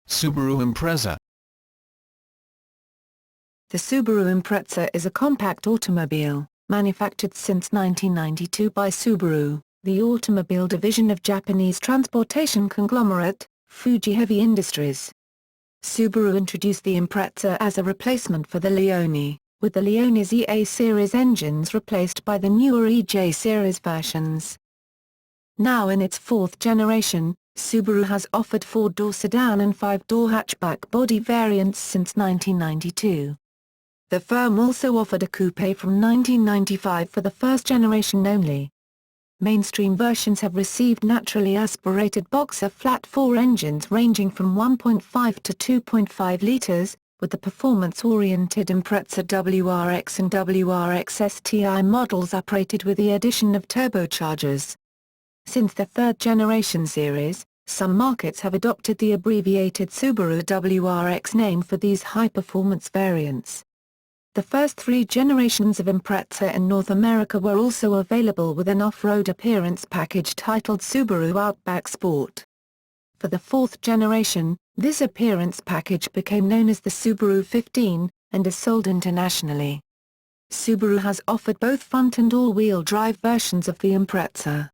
Subaru Impreza. The Subaru Impreza is a compact automobile, manufactured since 1992 by Subaru, the automobile division of Japanese transportation conglomerate, Fuji Heavy Industries. Subaru introduced the Impreza as a replacement for the Leone, with the Leone's EA series engines replaced by the newer EJ series versions. Now in its fourth generation, Subaru has offered 4-door sedan and 5-door hatchback body variants since 1992. The firm also offered a coupe from 1995 for the first generation only. Mainstream versions have received naturally aspirated boxer flat-4 engines ranging from 1.5 to 2.5 litres, with the performance-oriented Impreza WRX and WRX STI models operated with the addition of turbochargers. Since the third-generation series, some markets have adopted the abbreviated Subaru WRX name for these high-performance variants. The first 3 generations of Impreza in North America were also available with an off-road appearance package titled Subaru Outback Sport. For the 4th generation, this appearance package became known as the Subaru 15, and is sold internationally. Subaru has offered both front and all-wheel drive versions of the Impreza.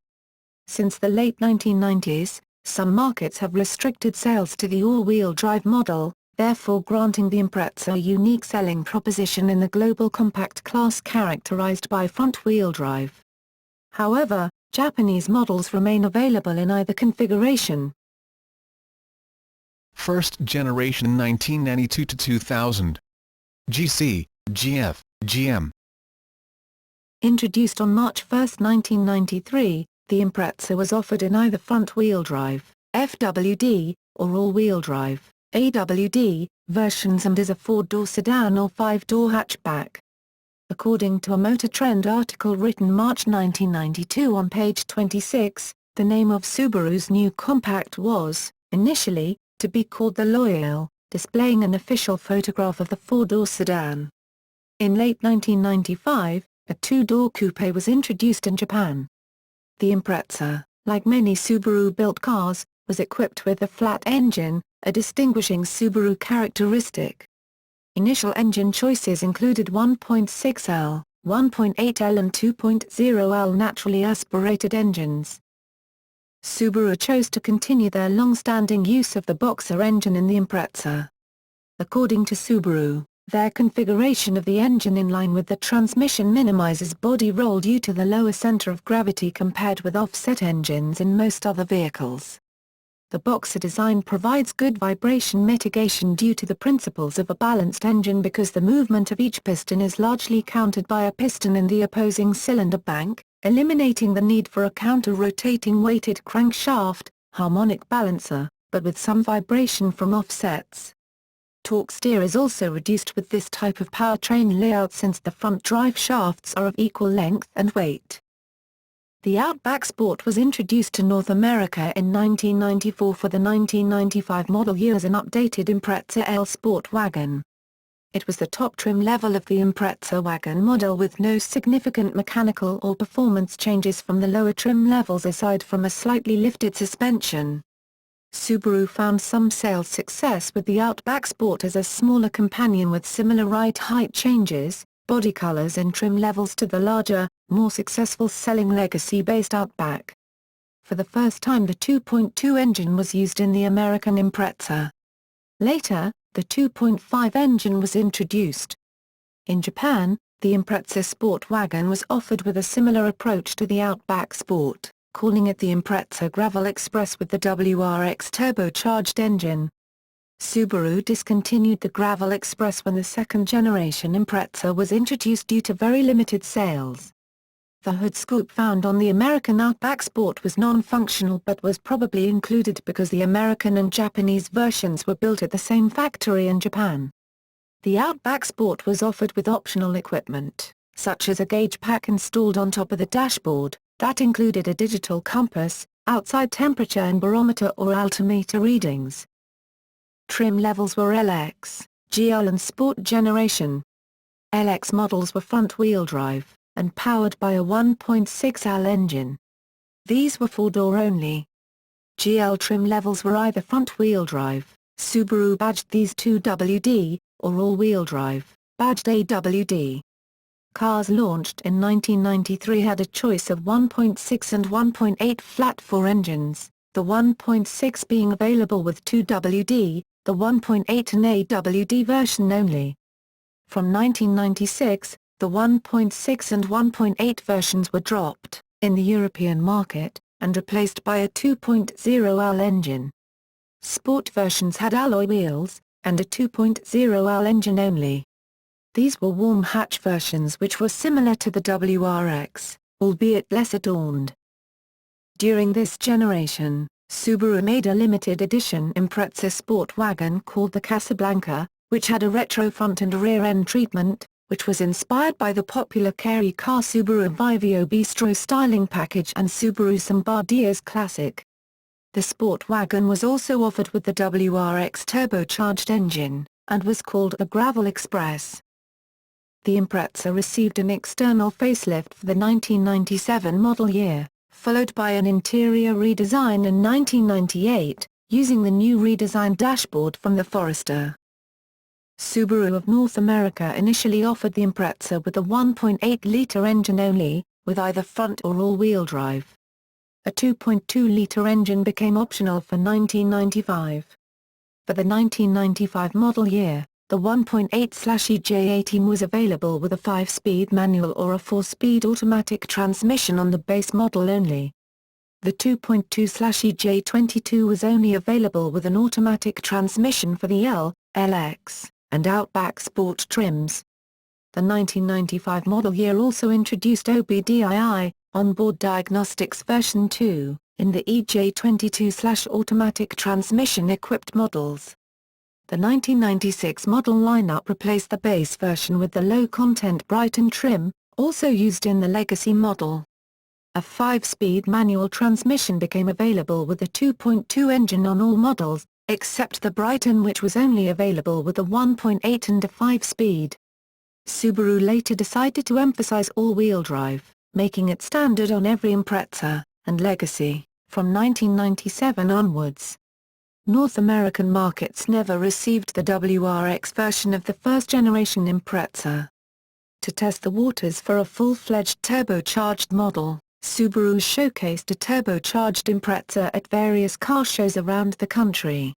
Since the late 1990s, some markets have restricted sales to the all-wheel drive model, therefore granting the Impreza a unique selling proposition in the global compact class characterized by front-wheel drive. However, Japanese models remain available in either configuration. First generation 1992 to 2000. GC, GF, GM. Introduced on March 1, 1993, the Impreza was offered in either front-wheel drive, FWD, or all-wheel drive, AWD, versions and as a 4-door sedan or 5-door hatchback. According to a Motor Trend article written March 1992 on page 26, the name of Subaru's new compact was, initially, to be called the Loyal, displaying an official photograph of the 4-door sedan. In late 1995, a 2-door coupe was introduced in Japan. The Impreza, like many Subaru-built cars, was equipped with a flat engine, a distinguishing Subaru characteristic. Initial engine choices included 1.6L, 1.8L and 2.0L naturally aspirated engines. Subaru chose to continue their long-standing use of the boxer engine in the Impreza. According to Subaru, their configuration of the engine in line with the transmission minimizes body roll due to the lower center of gravity compared with offset engines in most other vehicles. The boxer design provides good vibration mitigation due to the principles of a balanced engine because the movement of each piston is largely countered by a piston in the opposing cylinder bank, eliminating the need for a counter-rotating weighted crankshaft, harmonic balancer, but with some vibration from offsets. Torque steer is also reduced with this type of powertrain layout since the front drive shafts are of equal length and weight. The Outback Sport was introduced to North America in 1994 for the 1995 model year as an updated Impreza L Sport wagon. It was the top trim level of the Impreza wagon model with no significant mechanical or performance changes from the lower trim levels aside from a slightly lifted suspension. Subaru found some sales success with the Outback Sport as a smaller companion with similar ride height changes, body colors and trim levels to the larger, more successful selling legacy-based Outback. For the first time the 2.2 engine was used in the American Impreza. Later, the 2.5 engine was introduced. In Japan, the Impreza Sport wagon was offered with a similar approach to the Outback Sport, calling it the Impreza Gravel Express with the WRX turbocharged engine. Subaru discontinued the Gravel Express when the second-generation Impreza was introduced due to very limited sales. The hood scoop found on the American Outback Sport was non-functional but was probably included because the American and Japanese versions were built at the same factory in Japan. The Outback Sport was offered with optional equipment, such as a gauge pack installed on top of the dashboard, that included a digital compass, outside temperature and barometer or altimeter readings. Trim levels were LX, GL and Sport generation. LX models were front-wheel drive, and powered by a 1.6L engine. These were 4-door only. GL trim levels were either front-wheel drive, Subaru badged these two WD, or all-wheel drive, badged AWD. Cars launched in 1993 had a choice of 1.6 and 1.8 flat-4 engines, the 1.6 being available with 2WD, the 1.8 an AWD version only. From 1996, the 1.6 and 1.8 versions were dropped, in the European market, and replaced by a 2.0L engine. Sport versions had alloy wheels, and a 2.0L engine only. These were warm hatch versions which were similar to the WRX, albeit less adorned. During this generation, Subaru made a limited edition Impreza sport wagon called the Casablanca, which had a retro front and rear end treatment, which was inspired by the popular Carry car Subaru Vivio Bistro styling package and Subaru's Bombardier's classic. The sport wagon was also offered with the WRX turbocharged engine, and was called a Gravel Express. The Impreza received an external facelift for the 1997 model year, followed by an interior redesign in 1998, using the new redesigned dashboard from the Forester. Subaru of North America initially offered the Impreza with a 1.8-liter engine only, with either front or all-wheel drive. A 2.2-liter engine became optional for 1995. For the 1995 model year, the 1.8/EJ18 was available with a 5-speed manual or a 4-speed automatic transmission on the base model only. The 2.2/EJ22 was only available with an automatic transmission for the L, LX, and Outback Sport trims. The 1995 model year also introduced OBDII, Onboard Diagnostics version 2, in the EJ22/automatic transmission-equipped models. The 1996 model lineup replaced the base version with the low-content Brighton trim, also used in the Legacy model. A 5-speed manual transmission became available with the 2.2 engine on all models, except the Brighton, which was only available with a 1.8 and a 5-speed. Subaru later decided to emphasize all-wheel drive, making it standard on every Impreza, and Legacy, from 1997 onwards. North American markets never received the WRX version of the first-generation Impreza. To test the waters for a full-fledged turbocharged model, Subaru showcased a turbocharged Impreza at various car shows around the country.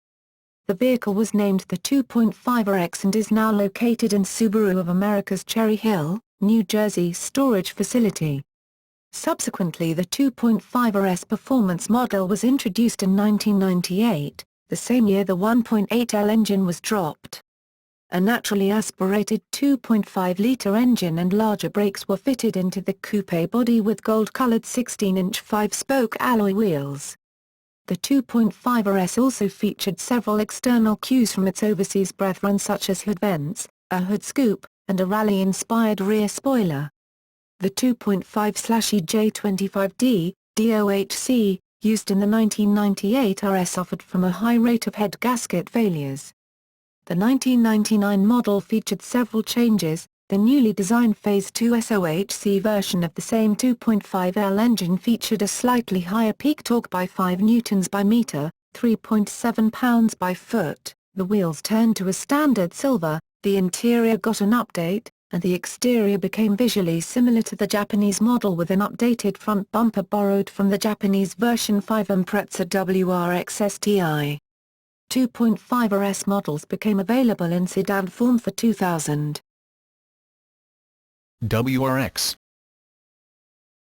The vehicle was named the 2.5RX and is now located in Subaru of America's Cherry Hill, New Jersey storage facility. Subsequently, the 2.5RS performance model was introduced in 1998. The same year the 1.8L engine was dropped. A naturally aspirated 2.5-liter engine and larger brakes were fitted into the coupe body with gold-colored 16-inch 5-spoke alloy wheels. The 2.5RS also featured several external cues from its overseas brethren such as hood vents, a hood scoop, and a rally-inspired rear spoiler. The 2.5/EJ25D, DOHC, used in the 1998 RS suffered from a high rate of head gasket failures. The 1999 model featured several changes. The newly designed Phase 2 SOHC version of the same 2.5L engine featured a slightly higher peak torque by 5 newtons by meter, 3.7 pounds by foot. The wheels turned to a standard silver, the interior got an update, and the exterior became visually similar to the Japanese model with an updated front bumper borrowed from the Japanese version 5 Impreza WRX STI. 2.5RS models became available in sedan form for 2000. WRX.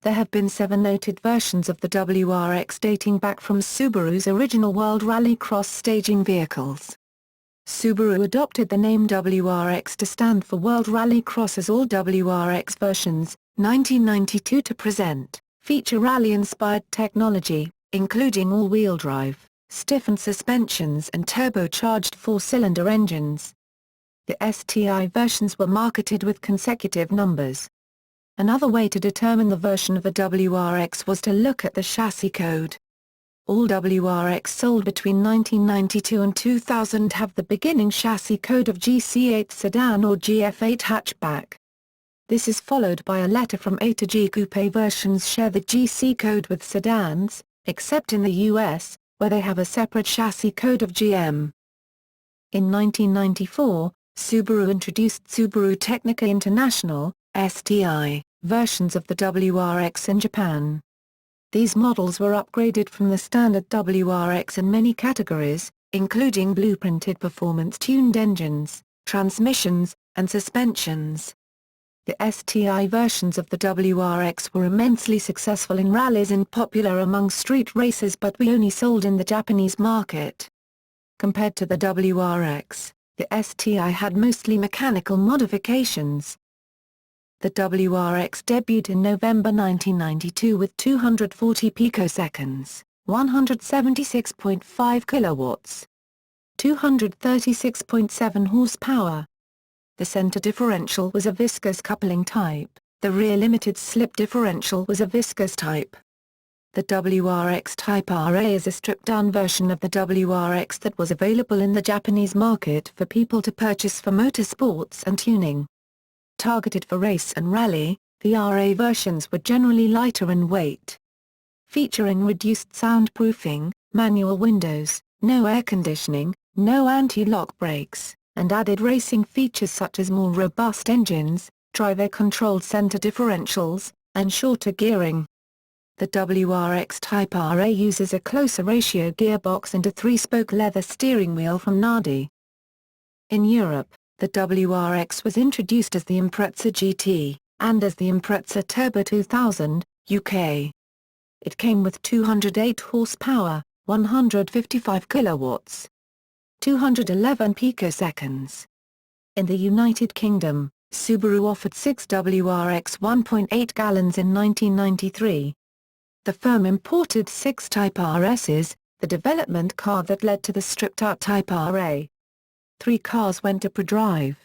There have been 7 noted versions of the WRX dating back from Subaru's original World Rallycross staging vehicles. Subaru adopted the name WRX to stand for World Rallycross as all WRX versions, 1992 to present, feature rally-inspired technology, including all-wheel drive, stiffened suspensions and turbocharged 4-cylinder engines. The STI versions were marketed with consecutive numbers. Another way to determine the version of the WRX was to look at the chassis code. All WRX sold between 1992 and 2000 have the beginning chassis code of GC8 sedan or GF8 hatchback. This is followed by a letter from A to G. Coupe versions share the GC code with sedans, except in the US, where they have a separate chassis code of GM. In 1994, Subaru introduced Subaru Technica International, STI, versions of the WRX in Japan. These models were upgraded from the standard WRX in many categories, including blueprinted performance-tuned engines, transmissions, and suspensions. The STI versions of the WRX were immensely successful in rallies and popular among street racers, but were only sold in the Japanese market. Compared to the WRX, the STI had mostly mechanical modifications. The WRX debuted in November 1992 with 240 picoseconds, 176.5 kilowatts, 236.7 horsepower. The center differential was a viscous coupling type, the rear limited slip differential was a viscous type. The WRX Type RA is a stripped-down version of the WRX that was available in the Japanese market for people to purchase for motorsports and tuning. Targeted for race and rally, the RA versions were generally lighter in weight. Featuring reduced soundproofing, manual windows, no air conditioning, no anti-lock brakes, and added racing features such as more robust engines, driver-controlled center differentials, and shorter gearing. The WRX Type RA uses a closer ratio gearbox and a 3-spoke leather steering wheel from Nardi. In Europe, the WRX was introduced as the Impreza GT, and as the Impreza Turbo 2000, UK. It came with 208 horsepower, 155 kilowatts, 211 picoseconds. In the United Kingdom, Subaru offered 6 WRX 1.8 gallons in 1993. The firm imported 6 Type RSs, the development car that led to the stripped-out Type RA. 3 cars went to pre-drive.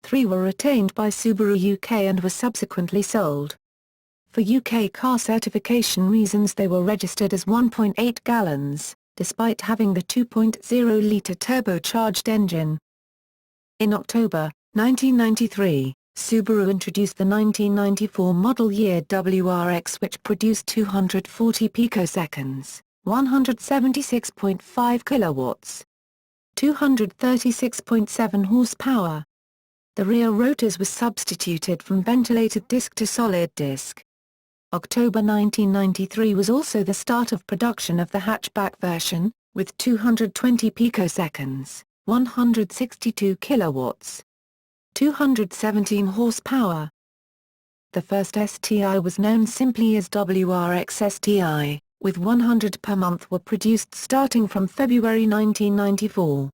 3 were retained by Subaru UK and were subsequently sold. For UK car certification reasons they were registered as 1.8 gallons, despite having the 2.0-litre turbocharged engine. In October 1993, Subaru introduced the 1994 model year WRX, which produced 240 picoseconds, 176.5 kilowatts, 236.7 horsepower. The rear rotors were substituted from ventilated disc to solid disc. October 1993 was also the start of production of the hatchback version, with 220 picoseconds, 162 kilowatts, 217 horsepower. The first STI was known simply as WRX STI, with 100 per month were produced starting from February 1994.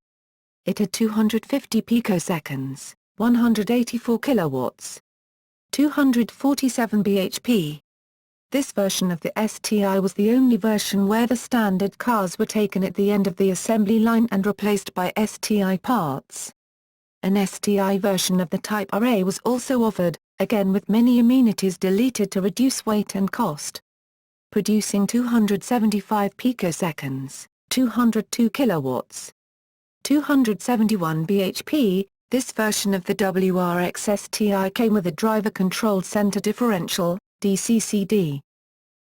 It had 250 picoseconds, 184 kilowatts, 247 bhp. This version of the STI was the only version where the standard cars were taken at the end of the assembly line and replaced by STI parts. An STI version of the Type RA was also offered, again with many amenities deleted to reduce weight and cost. Producing 275 picoseconds, 202 kilowatts, 271 bhp, this version of the WRX STI came with a driver-controlled center differential, DCCD.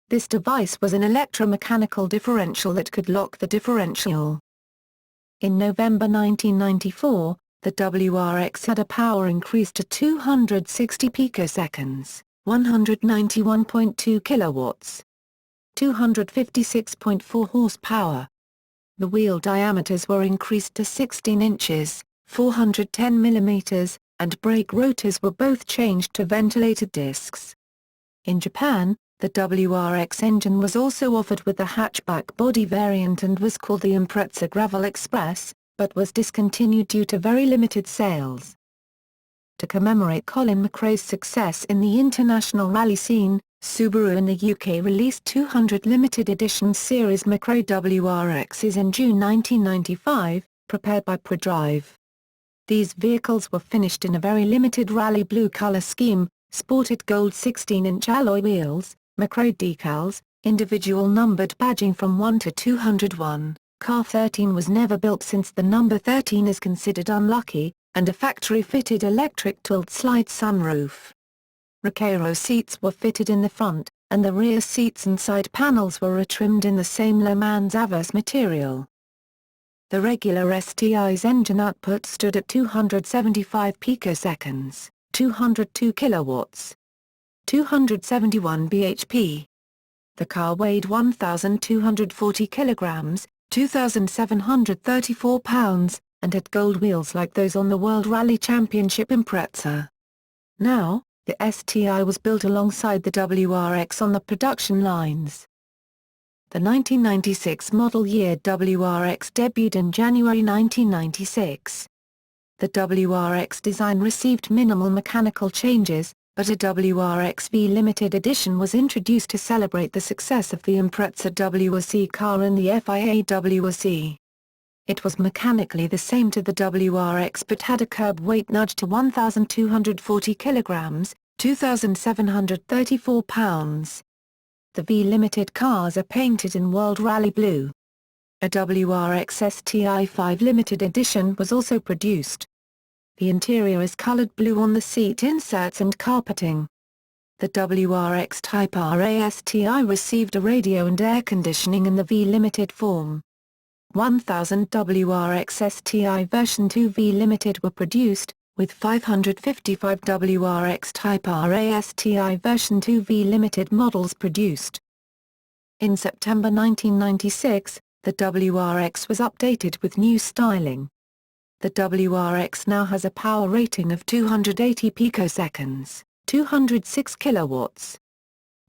This device was an electromechanical differential that could lock the differential. In November 1994, the WRX had a power increase to 260 picoseconds, 191.2 kilowatts, 256.4 horsepower. The wheel diameters were increased to 16 inches, 410 millimeters, and brake rotors were both changed to ventilated discs. In Japan, the WRX engine was also offered with the hatchback body variant and was called the Impreza Gravel Express, but was discontinued due to very limited sales. To commemorate Colin McRae's success in the international rally scene, Subaru in the UK released 200 limited edition series McRae WRXs in June 1995, prepared by Predrive. These vehicles were finished in a very limited rally blue colour scheme, sported gold 16-inch alloy wheels, McRae decals, individual numbered badging from 1 to 201. Car 13 was never built since the number 13 is considered unlucky, and a factory-fitted electric tilt-slide sunroof. Recaro seats were fitted in the front, and the rear seats and side panels were retrimmed in the same Le Mans Avas material. The regular STI's engine output stood at 275 picoseconds, 202 kilowatts, 271 bhp. The car weighed 1,240 kilograms, 2,734 pounds, and had gold wheels like those on the World Rally Championship Impreza. Now, the STI was built alongside the WRX on the production lines. The 1996 model year WRX debuted in January 1996. The WRX design received minimal mechanical changes, but a WRX V Limited Edition was introduced to celebrate the success of the Impreza WRC car in the FIA WRC. It was mechanically the same to the WRX but had a curb weight nudge to 1,240 kilograms, 2,734 pounds. The V Limited cars are painted in World Rally Blue. A WRX STI 5 Limited Edition was also produced. The interior is colored blue on the seat inserts and carpeting. The WRX Type RA STI received a radio and air conditioning in the V Limited form. 1,000 WRX STI version 2 V Limited were produced, with 555 WRX Type RA STI version 2 V Limited models produced. In September 1996, the WRX was updated with new styling. The WRX now has a power rating of 280 picoseconds, 206 kilowatts,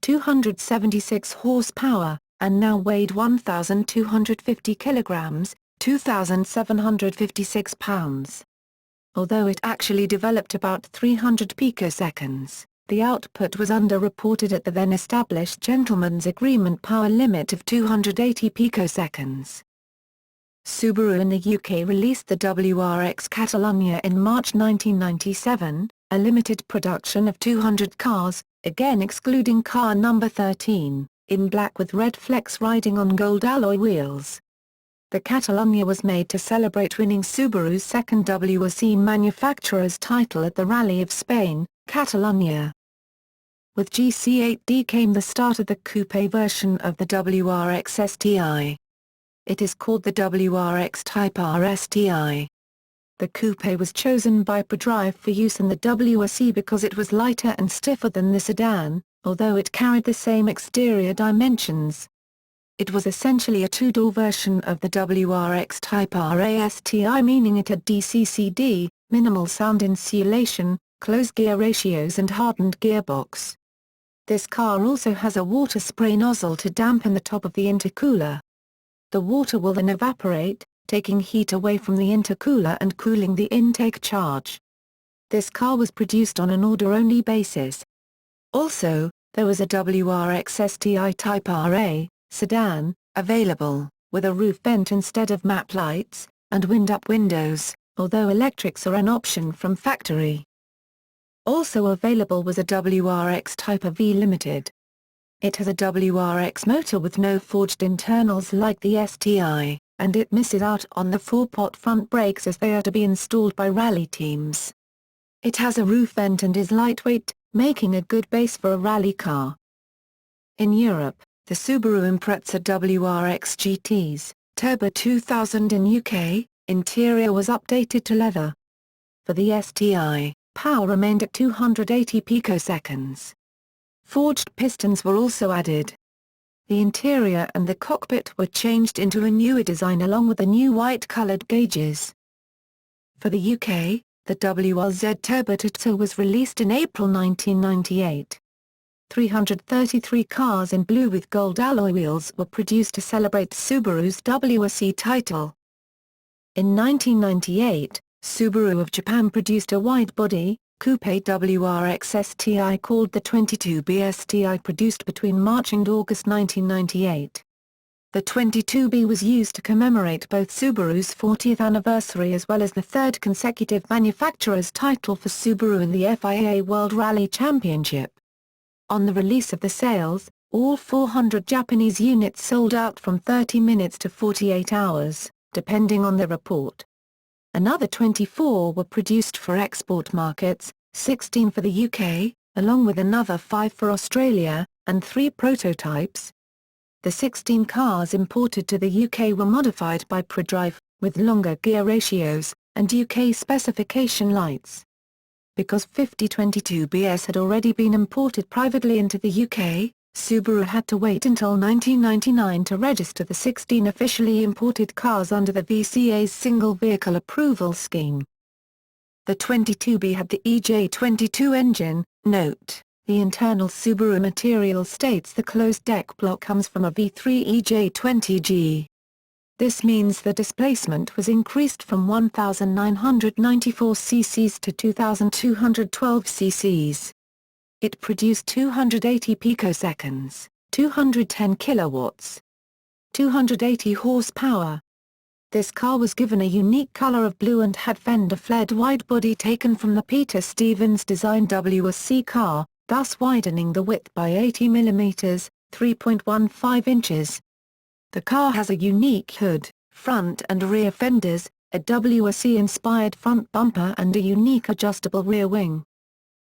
276 horsepower, and now weighed 1,250 kilograms, 2,756 pounds. Although it actually developed about 300 picoseconds, the output was underreported at the then-established gentleman's agreement power limit of 280 picoseconds. Subaru in the UK released the WRX Catalunya in March 1997, a limited production of 200 cars, again excluding car number 13, in black with red flecks riding on gold alloy wheels. The Catalunya was made to celebrate winning Subaru's second WRC manufacturer's title at the Rally of Spain, Catalunya. With GC8D came the start of the coupe version of the WRX STI. It is called the WRX Type R STI. The coupe was chosen by ProDrive for use in the WRC because it was lighter and stiffer than the sedan, although it carried the same exterior dimensions. It was essentially a two-door version of the WRX Type RA STI, meaning it had DCCD, minimal sound insulation, closed gear ratios and hardened gearbox. This car also has a water spray nozzle to dampen the top of the intercooler. The water will then evaporate, taking heat away from the intercooler and cooling the intake charge. This car was produced on an order-only basis. Also, there was a WRX STI Type RA sedan, available, with a roof vent instead of map lights, and wind-up windows, although electrics are an option from factory. Also available was a WRX Type V Limited. It has a WRX motor with no forged internals like the STI, and it misses out on the 4-pot front brakes as they are to be installed by rally teams. It has a roof vent and is lightweight, making a good base for a rally car. In Europe, the Subaru Impreza WRX GT's, Turbo 2000 in UK, interior was updated to leather. For the STI, power remained at 280 picoseconds. Forged pistons were also added. The interior and the cockpit were changed into a newer design along with the new white-coloured gauges. For the UK, the WRZ Turbo 2 was released in April 1998. 333 cars in blue with gold alloy wheels were produced to celebrate Subaru's WRC title. In 1998, Subaru of Japan produced a wide-body, coupe WRX STI called the 22B STI, produced between March and August 1998. The 22B was used to commemorate both Subaru's 40th anniversary as well as the third consecutive manufacturer's title for Subaru in the FIA World Rally Championship. On the release of the sales, all 400 Japanese units sold out from 30 minutes to 48 hours, depending on the report. Another 24 were produced for export markets, 16 for the UK, along with another 5 for Australia, and 3 prototypes. The 16 cars imported to the UK were modified by ProDrive, with longer gear ratios, and UK specification lights. Because 5022BS had already been imported privately into the UK, Subaru had to wait until 1999 to register the 16 officially imported cars under the VCA's Single Vehicle Approval Scheme. The 22B had the EJ22 engine. Note: the internal Subaru material states the closed deck block comes from a V3 EJ20G. This means the displacement was increased from 1,994 cc's to 2,212 cc's. It produced 280 picoseconds, 210 kilowatts, 280 horsepower. This car was given a unique color of blue and had fender-flared widebody taken from the Peter Stevens designed WRC car, thus widening the width by 80 mm, 3.15 inches. The car has a unique hood, front and rear fenders, a WRC-inspired front bumper and a unique adjustable rear wing.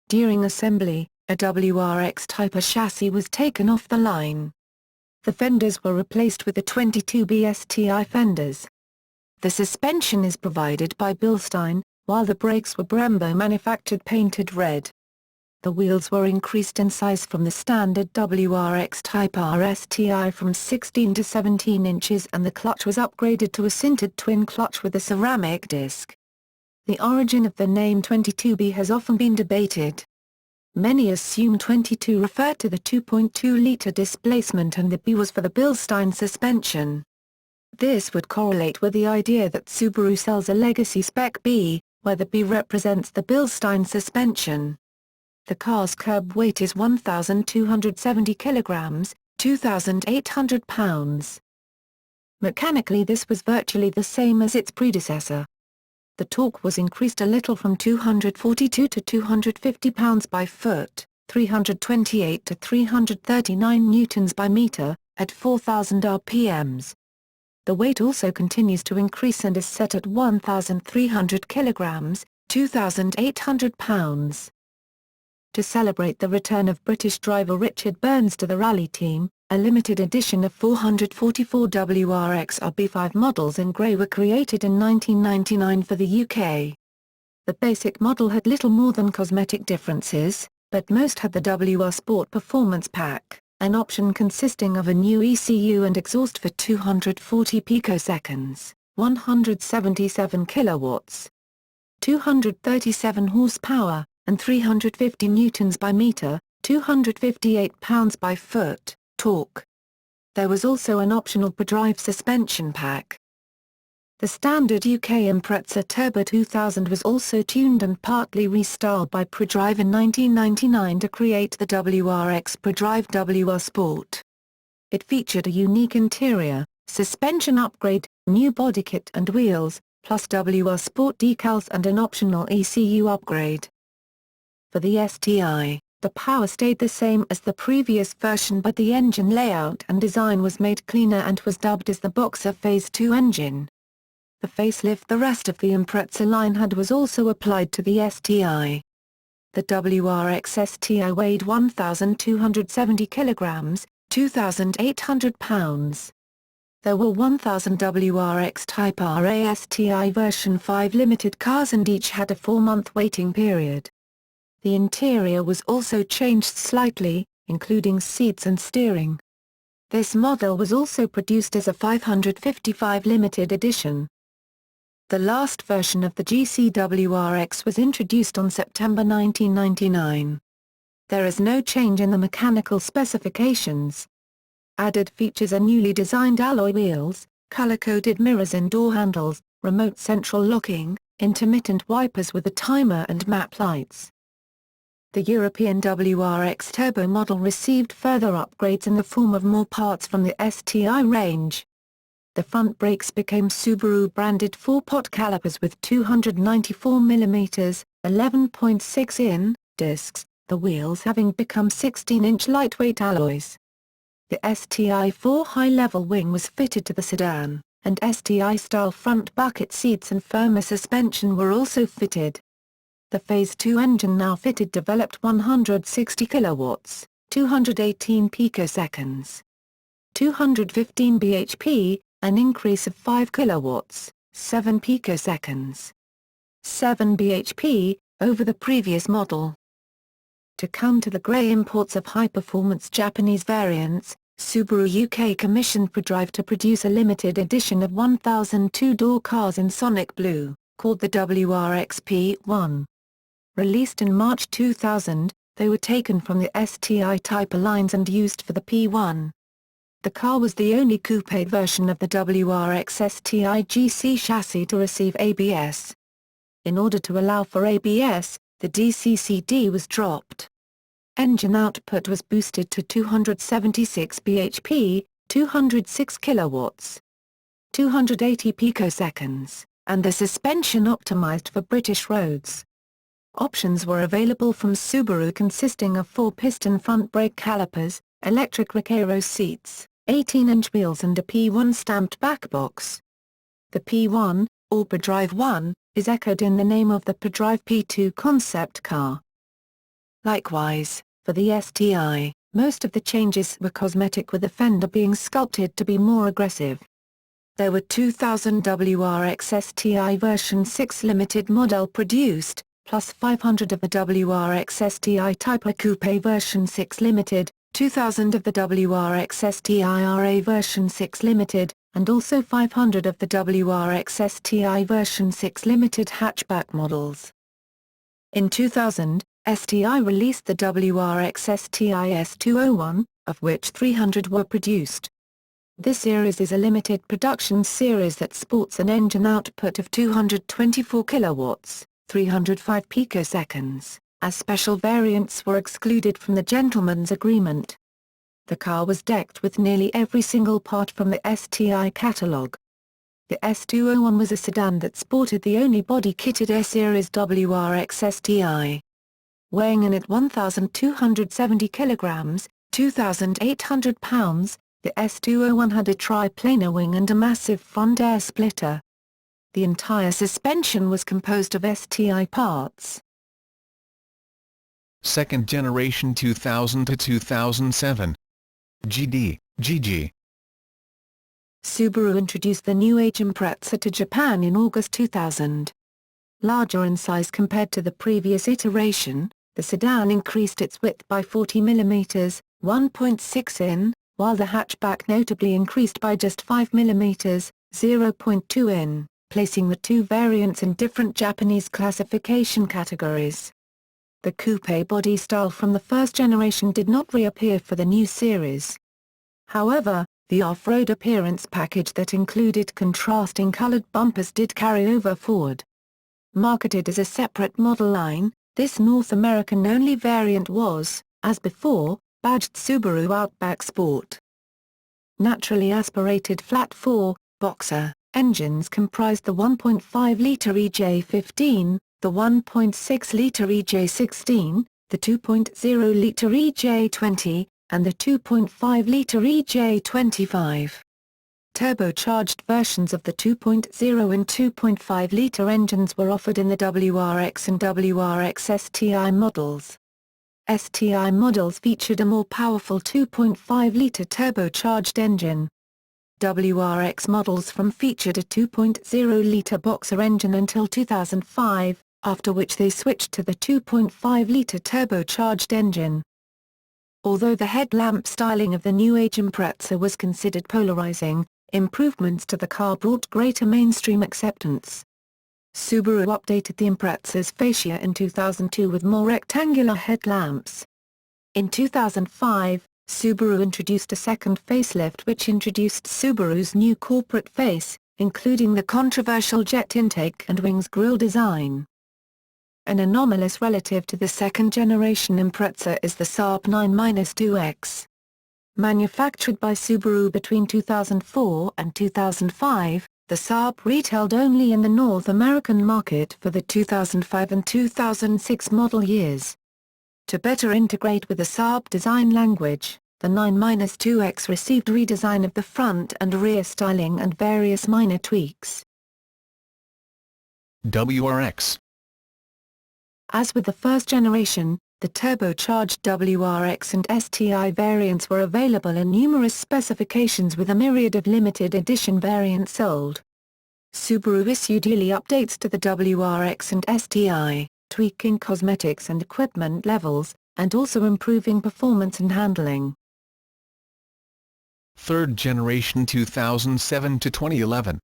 During assembly, a WRX Type A chassis was taken off the line. The fenders were replaced with the 22B STI fenders. The suspension is provided by Bilstein, while the brakes were Brembo manufactured painted red. The wheels were increased in size from the standard WRX Type R STI from 16 to 17 inches and the clutch was upgraded to a sintered twin clutch with a ceramic disc. The origin of the name 22B has often been debated. Many assume 22 referred to the 2.2-litre displacement and the B was for the Bilstein suspension. This would correlate with the idea that Subaru sells a legacy spec B, where the B represents the Bilstein suspension. The car's curb weight is 1,270 kilograms, 2,800 pounds. Mechanically this was virtually the same as its predecessor. The torque was increased a little from 242 to 250 pounds by foot, 328 to 339 newtons by meter, at 4,000 rpms. The weight also continues to increase and is set at 1,300 kilograms, 2,800 pounds. To celebrate the return of British driver Richard Burns to the rally team, a limited edition of 444 WRX RB5 models in grey were created in 1999 for the UK. The basic model had little more than cosmetic differences, but most had the WR Sport Performance Pack, an option consisting of a new ECU and exhaust for 240 picoseconds, 177 kilowatts, 237 horsepower, and 350 newtons by meter, 258 pounds by foot, torque. There was also an optional ProDrive suspension pack. The standard UK Impreza Turbo 2000 was also tuned and partly restyled by ProDrive in 1999 to create the WRX ProDrive WR Sport. It featured a unique interior, suspension upgrade, new body kit and wheels, plus WR Sport decals and an optional ECU upgrade. For the STI, the power stayed the same as the previous version but the engine layout and design was made cleaner and was dubbed as the Boxer Phase 2 engine. The facelift the rest of the Impreza line had was also applied to the STI. The WRX STI weighed 1,270 kilograms, 2,800 pounds. There were 1,000 WRX Type RA STI version 5 limited cars and each had a 4-month waiting period. The interior was also changed slightly, including seats and steering. This model was also produced as a 555 limited edition. The last version of the GCWRX was introduced on September 1999. There is no change in the mechanical specifications. Added features are newly designed alloy wheels, color-coded mirrors and door handles, remote central locking, intermittent wipers with a timer and map lights. The European WRX Turbo model received further upgrades in the form of more parts from the STI range. The front brakes became Subaru-branded 4-pot calipers with 294mm, 11.6-in, discs, the wheels having become 16-inch lightweight alloys. The STI 4 high-level wing was fitted to the sedan, and STI-style front bucket seats and firmer suspension were also fitted. The Phase 2 engine now fitted developed 160 kilowatts, 218 picoseconds, 215 bhp, an increase of 5 kilowatts, 7 picoseconds. 7 bhp, over the previous model. To counter the grey imports of high-performance Japanese variants, Subaru UK commissioned ProDrive to produce a limited edition of 1,000 two-door cars in Sonic Blue, called the WRX P1. Released in March 2000, they were taken from the STI Type lines and used for the P1. The car was the only coupe version of the WRX STI GC chassis to receive ABS. In order to allow for ABS, the DCCD was dropped. Engine output was boosted to 276 bhp, 206 kilowatts, 280 picoseconds, and the suspension optimized for British roads. Options were available from Subaru consisting of 4-piston front brake calipers, electric Recaro seats, 18-inch wheels and a P1 stamped backbox. The P1, or ProDrive 1, is echoed in the name of the ProDrive P2 concept car. Likewise, for the STI, most of the changes were cosmetic, with the fender being sculpted to be more aggressive. There were 2,000 WRX STI version 6 limited model produced, plus 500 of the WRX STI Type A Coupe version 6 limited, 2,000 of the WRX STI RA version 6 limited, and also 500 of the WRX STI version 6 limited hatchback models. In 2000, STI released the WRX STI S201, of which 300 were produced. This series is a limited production series that sports an engine output of 224 kilowatts, 305 picoseconds, as special variants were excluded from the gentleman's agreement. The car was decked with nearly every single part from the STI catalogue. The S201 was a sedan that sported the only body-kitted S-Series WRX STI. Weighing in at 1,270 kilograms, 2,800 pounds, the S201 had a tri-planar wing and a massive front air splitter. The entire suspension was composed of STI parts. Second generation 2000 to 2007. GD, GG. Subaru introduced the new age Impreza to Japan in August 2000. Larger in size compared to the previous iteration, the sedan increased its width by 40 mm, 1.6 in, while the hatchback notably increased by just 5 mm, 0.2 in, placing the two variants in different Japanese classification categories. The coupe body style from the first generation did not reappear for the new series. However, the off-road appearance package that included contrasting colored bumpers did carry over forward. Marketed as a separate model line, this North American-only variant was, as before, badged Subaru Outback Sport. Naturally aspirated flat-4, boxer, engines comprised the 1.5-litre EJ15, the 1.6-litre EJ16, the 2.0-litre EJ20, and the 2.5-litre EJ25. Turbocharged versions of the 2.0 and 2.5-litre engines were offered in the WRX and WRX STI models. STI models featured a more powerful 2.5-litre turbocharged engine. WRX models from featured a 2.0-litre boxer engine until 2005, after which they switched to the 2.5-litre turbocharged engine. Although the headlamp styling of the new age Impreza was considered polarizing, improvements to the car brought greater mainstream acceptance. Subaru updated the Impreza's fascia in 2002 with more rectangular headlamps. In 2005, Subaru introduced a second facelift which introduced Subaru's new corporate face, including the controversial jet intake and wings grille design. An anomalous relative to the second-generation Impreza is the Saab 9-2X. Manufactured by Subaru between 2004 and 2005, the Saab retailed only in the North American market for the 2005 and 2006 model years. To better integrate with the Saab design language, the 9-2X received redesign of the front and rear styling and various minor tweaks. WRX. As with the first generation, the turbocharged WRX and STI variants were available in numerous specifications with a myriad of limited edition variants sold. Subaru issued yearly updates to the WRX and STI, tweaking cosmetics and equipment levels, and also improving performance and handling. Third generation 2007 to 2011.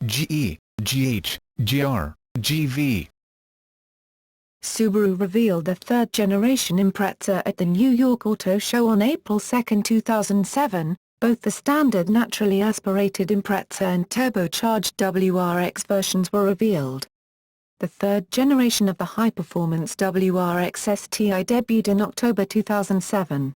GE, GH, GR, GV. Subaru revealed the third-generation Impreza at the New York Auto Show on April 2, 2007. Both the standard naturally aspirated Impreza and turbocharged WRX versions were revealed. The third generation of the high-performance WRX STI debuted in October 2007.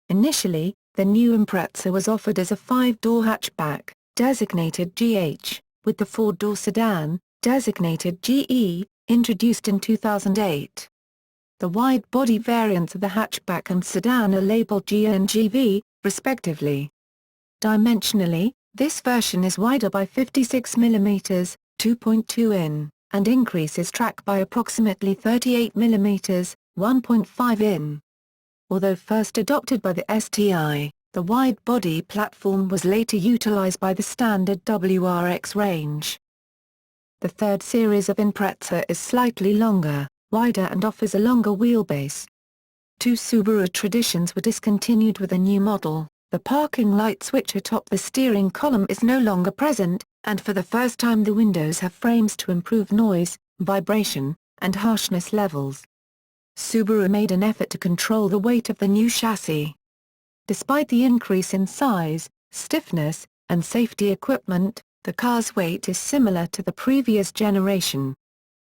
Initially, the new Impreza was offered as a five-door hatchback, designated GH, with the four-door sedan, designated GE, introduced in 2008. The wide-body variants of the hatchback and sedan are labeled G and GV, respectively. Dimensionally, this version is wider by 56 mm, 2.2 in, and increases track by approximately 38 mm, 1.5 in. Although first adopted by the STI, the wide-body platform was later utilized by the standard WRX range. The third series of Impreza is slightly longer, wider and offers a longer wheelbase. Two Subaru Traditions were discontinued with a new model. The parking light switch atop the steering column is no longer present, and for the first time the windows have frames to improve noise, vibration, and harshness levels. Subaru made an effort to control the weight of the new chassis. Despite the increase in size, stiffness, and safety equipment, the car's weight is similar to the previous generation.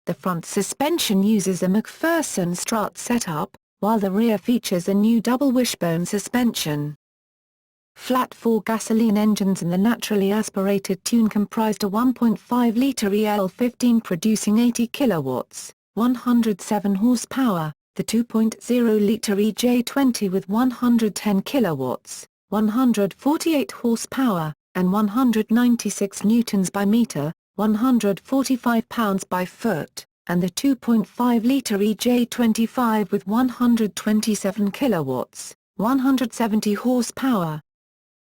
The front suspension uses a McPherson strut setup, while the rear features a new double wishbone suspension. Flat-4 gasoline engines in the naturally aspirated tune comprised a 1.5-litre EL15 producing 80 kilowatts, 107 horsepower, the 2.0-litre EJ20 with 110 kilowatts, 148 horsepower, and 196 newtons by meter, 145 pounds by foot, and the 2.5-litre EJ25 with 127 kilowatts, 170 horsepower.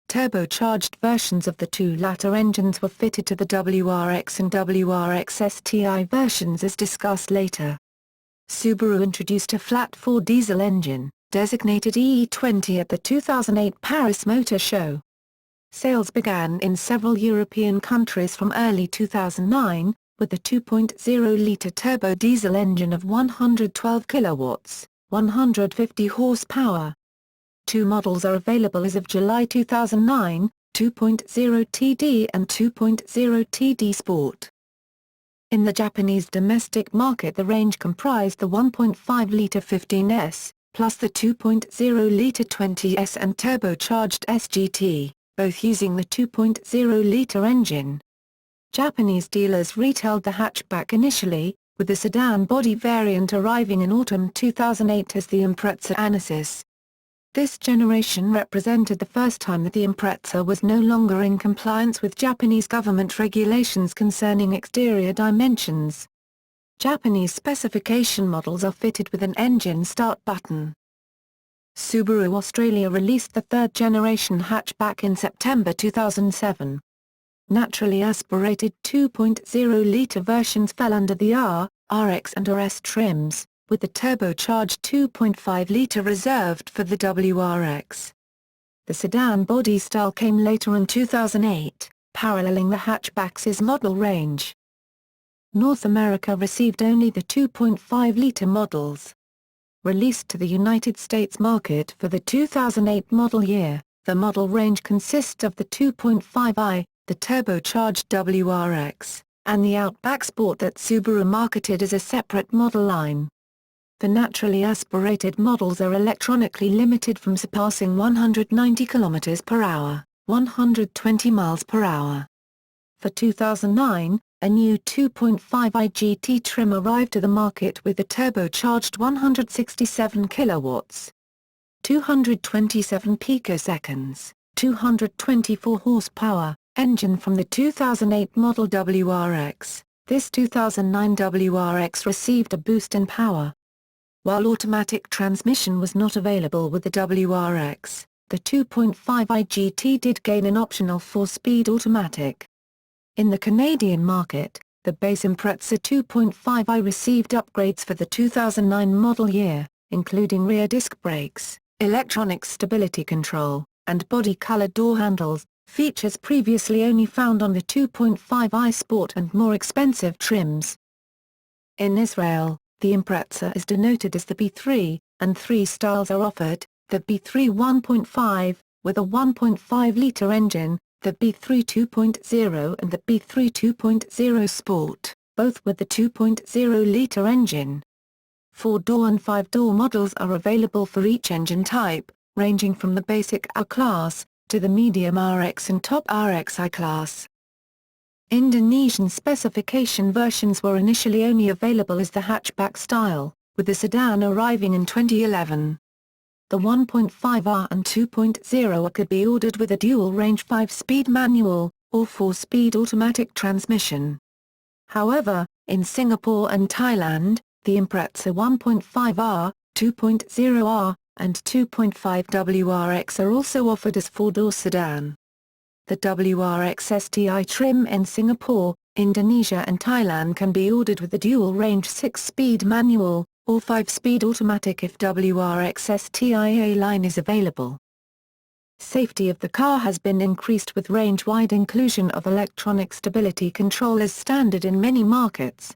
Turbocharged versions of the two latter engines were fitted to the WRX and WRX STI versions as discussed later. Subaru introduced a flat-4 diesel engine, designated EE20 at the 2008 Paris Motor Show. Sales began in several European countries from early 2009, with the 2.0-litre turbo diesel engine of 112 kilowatts, 150 horsepower. Two models are available as of July 2009, 2.0 TD and 2.0 TD Sport. In the Japanese domestic market the range comprised the 1.5-litre 15S, plus the 2.0-litre 20S and turbocharged SGT, both using the 2.0-litre engine. Japanese dealers retailed the hatchback initially, with the sedan body variant arriving in autumn 2008 as the Impreza Anisis. This generation represented the first time that the Impreza was no longer in compliance with Japanese government regulations concerning exterior dimensions. Japanese specification models are fitted with an engine start button. Subaru Australia released the third-generation hatchback in September 2007. Naturally aspirated 2.0-litre versions fell under the R, RX and RS trims, with the turbocharged 2.5-litre reserved for the WRX. The sedan body style came later in 2008, paralleling the hatchback's model range. North America received only the 2.5-litre models. Released to the United States market for the 2008 model year, the model range consists of the 2.5i, the turbocharged WRX, and the Outback Sport that Subaru marketed as a separate model line. The naturally aspirated models are electronically limited from surpassing 190 km per hour, 120 miles per hour. For 2009, a new 2.5i GT trim arrived to the market with the turbocharged 167 kilowatts, 227 picoseconds, 224 horsepower, engine from the 2008 model WRX. This 2009 WRX received a boost in power. While automatic transmission was not available with the WRX, the 2.5i GT did gain an optional 4-speed automatic. In the Canadian market, the base Impreza 2.5i received upgrades for the 2009 model year, including rear disc brakes, electronic stability control, and body-color door handles, features previously only found on the 2.5i Sport and more expensive trims. In Israel, the Impreza is denoted as the B3, and three styles are offered: the B3 1.5, with a 1.5-liter engine, the B3 2.0 and the B3 2.0 Sport, both with the 2.0-liter engine. 4-door and 5-door models are available for each engine type, ranging from the basic R class, to the medium RX and top RXi class. Indonesian specification versions were initially only available as the hatchback style, with the sedan arriving in 2011. The 1.5R and 2.0R could be ordered with a dual-range 5-speed manual, or 4-speed automatic transmission. However, in Singapore and Thailand, the Impreza 1.5R, 2.0R, and 2.5WRX are also offered as 4-door sedan. The WRX STI trim in Singapore, Indonesia and Thailand can be ordered with the dual-range 6-speed manual, or 5-speed automatic if WRX STIA line is available. Safety of the car has been increased with range-wide inclusion of electronic stability control as standard in many markets.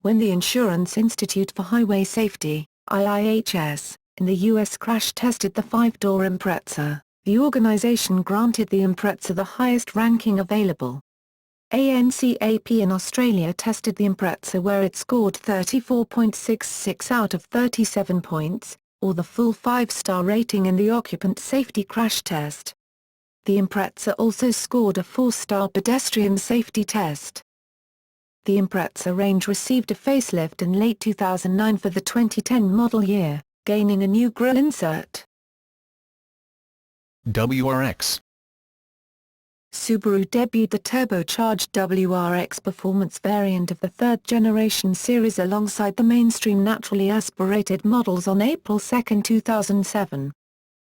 When the Insurance Institute for Highway Safety, IIHS, in the U.S. crash-tested the 5-door Impreza, the organization granted the Impreza the highest ranking available. ANCAP in Australia tested the Impreza where it scored 34.66 out of 37 points, or the full 5-star rating in the occupant safety crash test. The Impreza also scored a 4-star pedestrian safety test. The Impreza range received a facelift in late 2009 for the 2010 model year, gaining a new grille insert. WRX. Subaru debuted the turbocharged WRX performance variant of the third-generation series alongside the mainstream naturally aspirated models on April 2, 2007.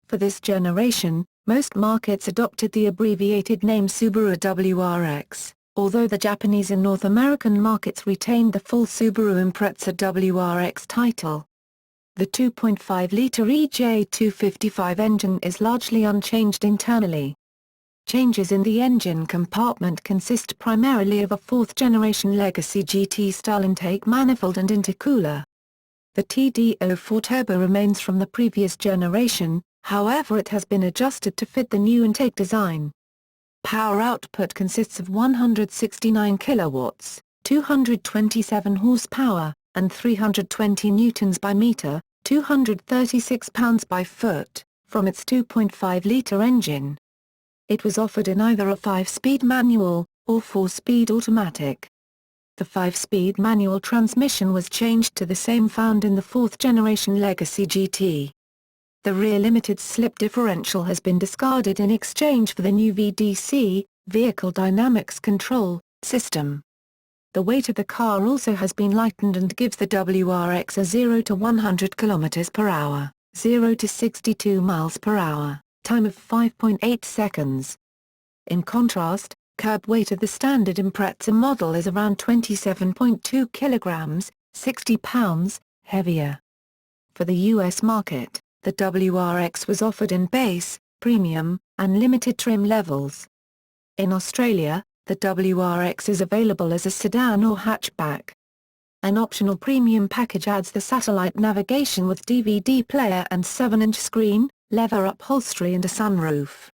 For this generation, most markets adopted the abbreviated name Subaru WRX, although the Japanese and North American markets retained the full Subaru Impreza WRX title. The 2.5-liter EJ255 engine is largely unchanged internally. Changes in the engine compartment consist primarily of a fourth-generation legacy GT-style intake manifold and intercooler. The TD04 turbo remains from the previous generation, however it has been adjusted to fit the new intake design. Power output consists of 169 kilowatts, 227 horsepower, and 320 newtons by meter, 236 pounds by foot, from its 2.5-liter engine. It was offered in either a 5-speed manual, or 4-speed automatic. The 5-speed manual transmission was changed to the same found in the fourth-generation Legacy GT. The rear limited slip differential has been discarded in exchange for the new VDC, Vehicle Dynamics Control, system. The weight of the car also has been lightened and gives the WRX a 0 to 100 km per hour, 0 to 62 miles per hour, time of 5.8 seconds. In contrast, curb weight of the standard Impreza model is around 27.2 kilograms, 60 pounds, heavier. For the U.S. market, the WRX was offered in base, premium, and limited trim levels. In Australia, the WRX is available as a sedan or hatchback. An optional premium package adds the satellite navigation with DVD player and 7-inch screen, leather upholstery and a sunroof.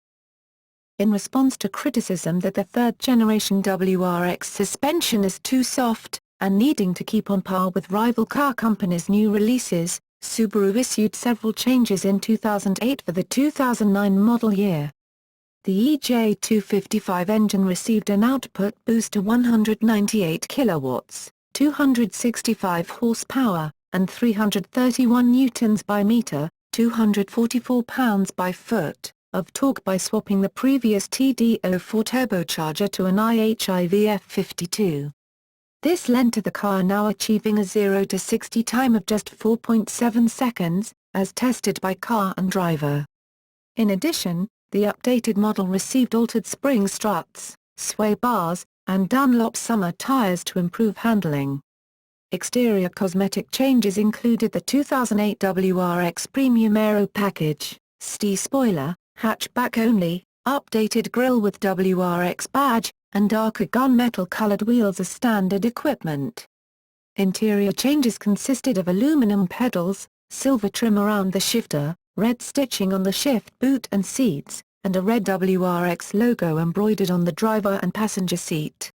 In response to criticism that the third-generation WRX suspension is too soft, and needing to keep on par with rival car companies' new releases, Subaru issued several changes in 2008 for the 2009 model year. The EJ255 engine received an output boost to 198 kilowatts, 265 horsepower, and 331 newtons by meter, 244 pounds by foot, of torque by swapping the previous TD04 turbocharger to an IHI VF52. This led to the car now achieving a 0 to 60 time of just 4.7 seconds, as tested by Car and Driver. In addition, the updated model received altered spring struts, sway bars, and Dunlop summer tires to improve handling. Exterior cosmetic changes included the 2008 WRX Premium Aero package, ST spoiler, hatchback only, updated grille with WRX badge, and darker gunmetal-colored wheels as standard equipment. Interior changes consisted of aluminum pedals, silver trim around the shifter, red stitching on the shift boot and seats, and a red WRX logo embroidered on the driver and passenger seat.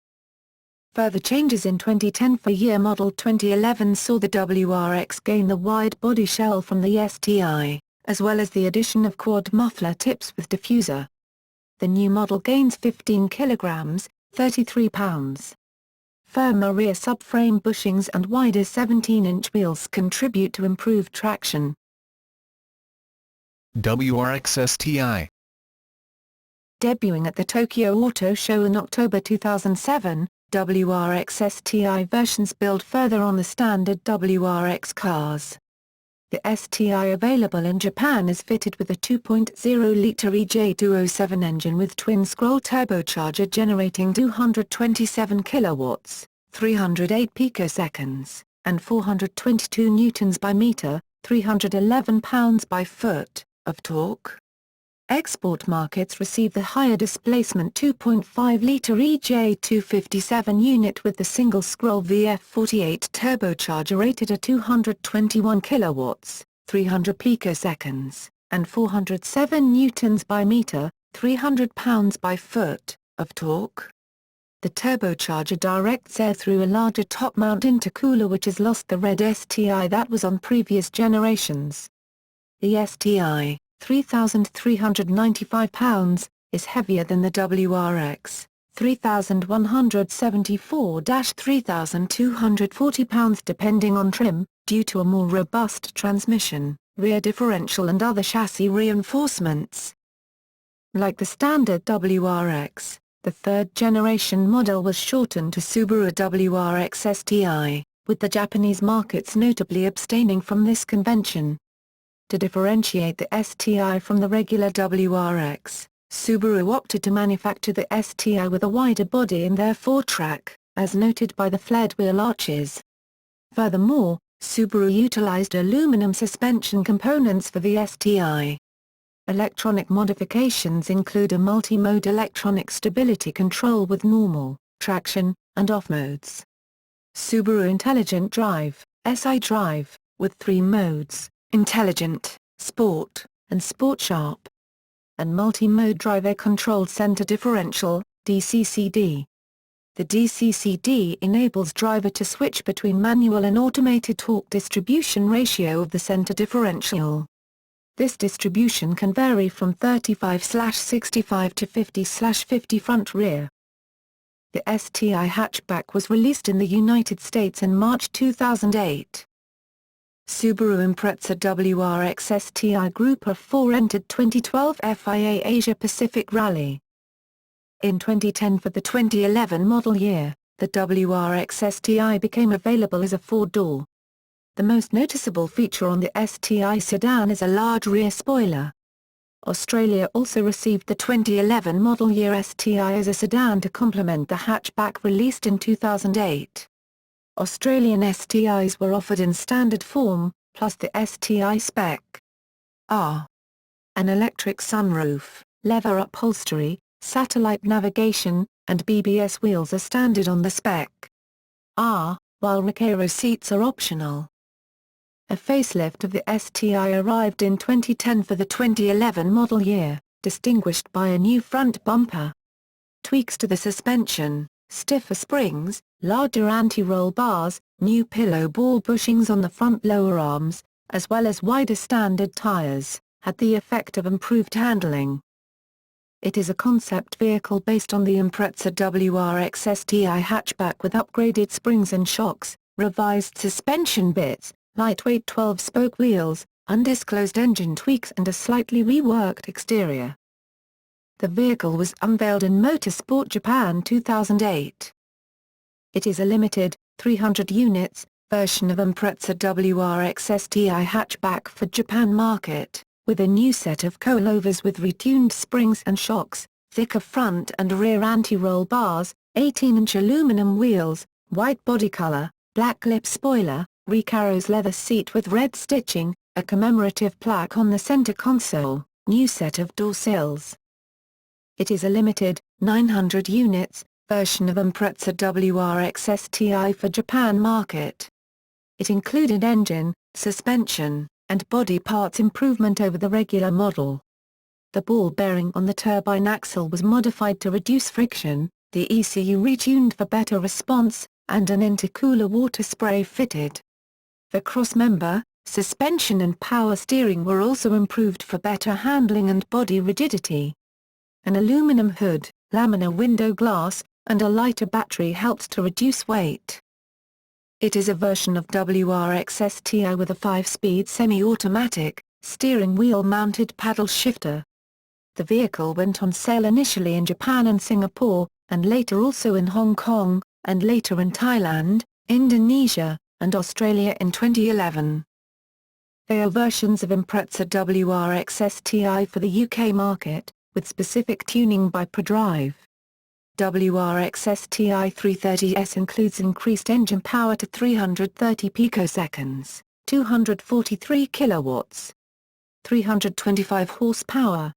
Further changes in 2010 for year model 2011 saw the WRX gain the wide body shell from the STI, as well as the addition of quad muffler tips with diffuser. The new model gains 15 kilograms, 33 pounds. Firmer rear subframe bushings and wider 17-inch wheels contribute to improved traction. WRX STI. Debuting at the Tokyo Auto Show in October 2007, WRX STI versions build further on the standard WRX cars. The STI available in Japan is fitted with a 2.0-litre EJ207 engine with twin-scroll turbocharger generating 227 kilowatts, 308 picoseconds, and 422 newtons by meter, 311 pounds by foot, of torque. Export markets receive the higher displacement 2.5-litre EJ257 unit with the single-scroll VF48 turbocharger rated at 221 kilowatts, 300 picoseconds, and 407 newtons by meter, 300 pounds by foot, of torque. The turbocharger directs air through a larger top-mount intercooler which has lost the red STI that was on previous generations. The STI, 3,395 pounds, is heavier than the WRX, 3,174-3,240 pounds depending on trim, due to a more robust transmission, rear differential and other chassis reinforcements. Like the standard WRX, the third-generation model was shortened to Subaru WRX STI, with the Japanese markets notably abstaining from this convention. To differentiate the STI from the regular WRX, Subaru opted to manufacture the STI with a wider body and therefore track, as noted by the flared wheel arches. Furthermore, Subaru utilized aluminum suspension components for the STI. Electronic modifications include a multi-mode electronic stability control with normal, traction, and off modes. Subaru Intelligent Drive, SI Drive, with 3 modes, Intelligent, Sport, and Sport Sharp. And multi-mode drive air controlled center differential, DCCD. The DCCD enables driver to switch between manual and automated torque distribution ratio of the center differential. This distribution can vary from 35/65 to 50/50 front-rear. The STI hatchback was released in the United States in March 2008. Subaru Impreza WRX STI Group of 4 entered 2012 FIA Asia Pacific Rally. In 2010 for the 2011 model year, the WRX STI became available as a 4-door. The most noticeable feature on the STI sedan is a large rear spoiler. Australia also received the 2011 model year STI as a sedan to complement the hatchback released in 2008. Australian STIs were offered in standard form, plus the STI Spec R. An electric sunroof, leather upholstery, satellite navigation, and BBS wheels are standard on the Spec R, while Recaro seats are optional. A facelift of the STI arrived in 2010 for the 2011 model year, distinguished by a new front bumper. Tweaks to the suspension, stiffer springs, larger anti-roll bars, new pillow ball bushings on the front lower arms, as well as wider standard tires, had the effect of improved handling. It is a concept vehicle based on the Impreza WRX STI hatchback with upgraded springs and shocks, revised suspension bits, lightweight 12-spoke wheels, undisclosed engine tweaks and a slightly reworked exterior. The vehicle was unveiled in Motorsport Japan 2008. It is a limited, 300 units, version of Impreza WRX STI hatchback for Japan market, with a new set of coilovers with retuned springs and shocks, thicker front and rear anti-roll bars, 18-inch aluminum wheels, white body color, black lip spoiler, Recaro's leather seat with red stitching, a commemorative plaque on the center console, new set of door sills. It is a limited, 900 units, version of Impreza WRX STI for Japan market. It included engine, suspension, and body parts improvement over the regular model. The ball bearing on the turbine axle was modified to reduce friction, the ECU retuned for better response, and an intercooler water spray fitted. The crossmember, suspension and power steering were also improved for better handling and body rigidity. An aluminum hood, laminar window glass, and a lighter battery helped to reduce weight. It is a version of WRX STI with a 5-speed semi-automatic, steering wheel-mounted paddle shifter. The vehicle went on sale initially in Japan and Singapore, and later also in Hong Kong, and later in Thailand, Indonesia, and Australia in 2011. There are versions of Impreza WRX STI for the UK market, with specific tuning by ProDrive. WRX STI 330S includes increased engine power to 330 picoseconds, 243 kilowatts, 325 horsepower.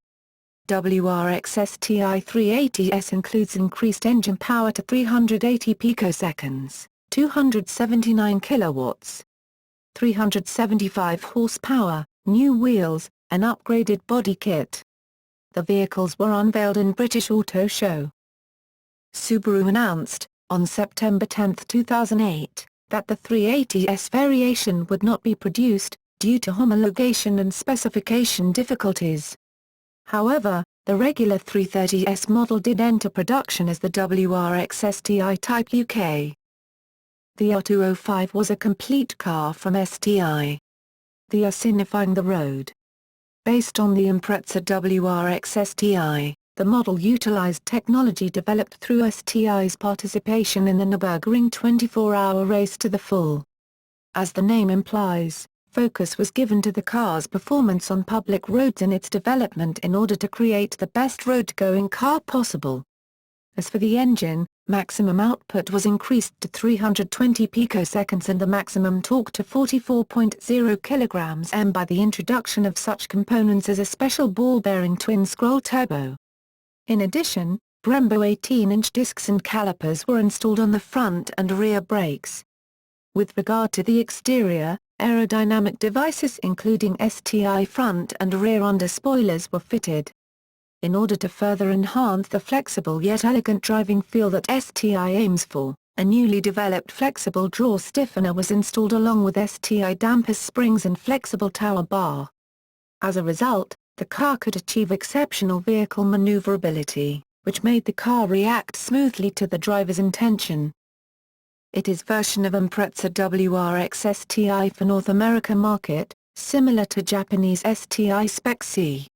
WRX STI 380S includes increased engine power to 380 picoseconds, 279 kilowatts, 375 horsepower, new wheels, an upgraded body kit. The vehicles were unveiled in British Auto Show. Subaru announced, on September 10, 2008, that the 380S variation would not be produced, due to homologation and specification difficulties. However, the regular 330S model did enter production as the WRX STI Type UK. The R205 was a complete car from STI. The Usinifying the Road. Based on the Impreza WRX STI, the model utilized technology developed through STI's participation in the Nürburgring 24-hour race to the full. As the name implies, focus was given to the car's performance on public roads in its development in order to create the best road-going car possible. As for the engine, maximum output was increased to 320 picoseconds and the maximum torque to 44.0 kg/m by the introduction of such components as a special ball-bearing twin-scroll turbo. In addition, Brembo 18-inch discs and calipers were installed on the front and rear brakes. With regard to the exterior, aerodynamic devices including STI front and rear underspoilers were fitted. In order to further enhance the flexible yet elegant driving feel that STI aims for, a newly developed flexible draw stiffener was installed along with STI damper springs and flexible tower bar. As a result, the car could achieve exceptional vehicle maneuverability, which made the car react smoothly to the driver's intention. It is version of Impreza WRX STI for North America market, similar to Japanese STI Spec C.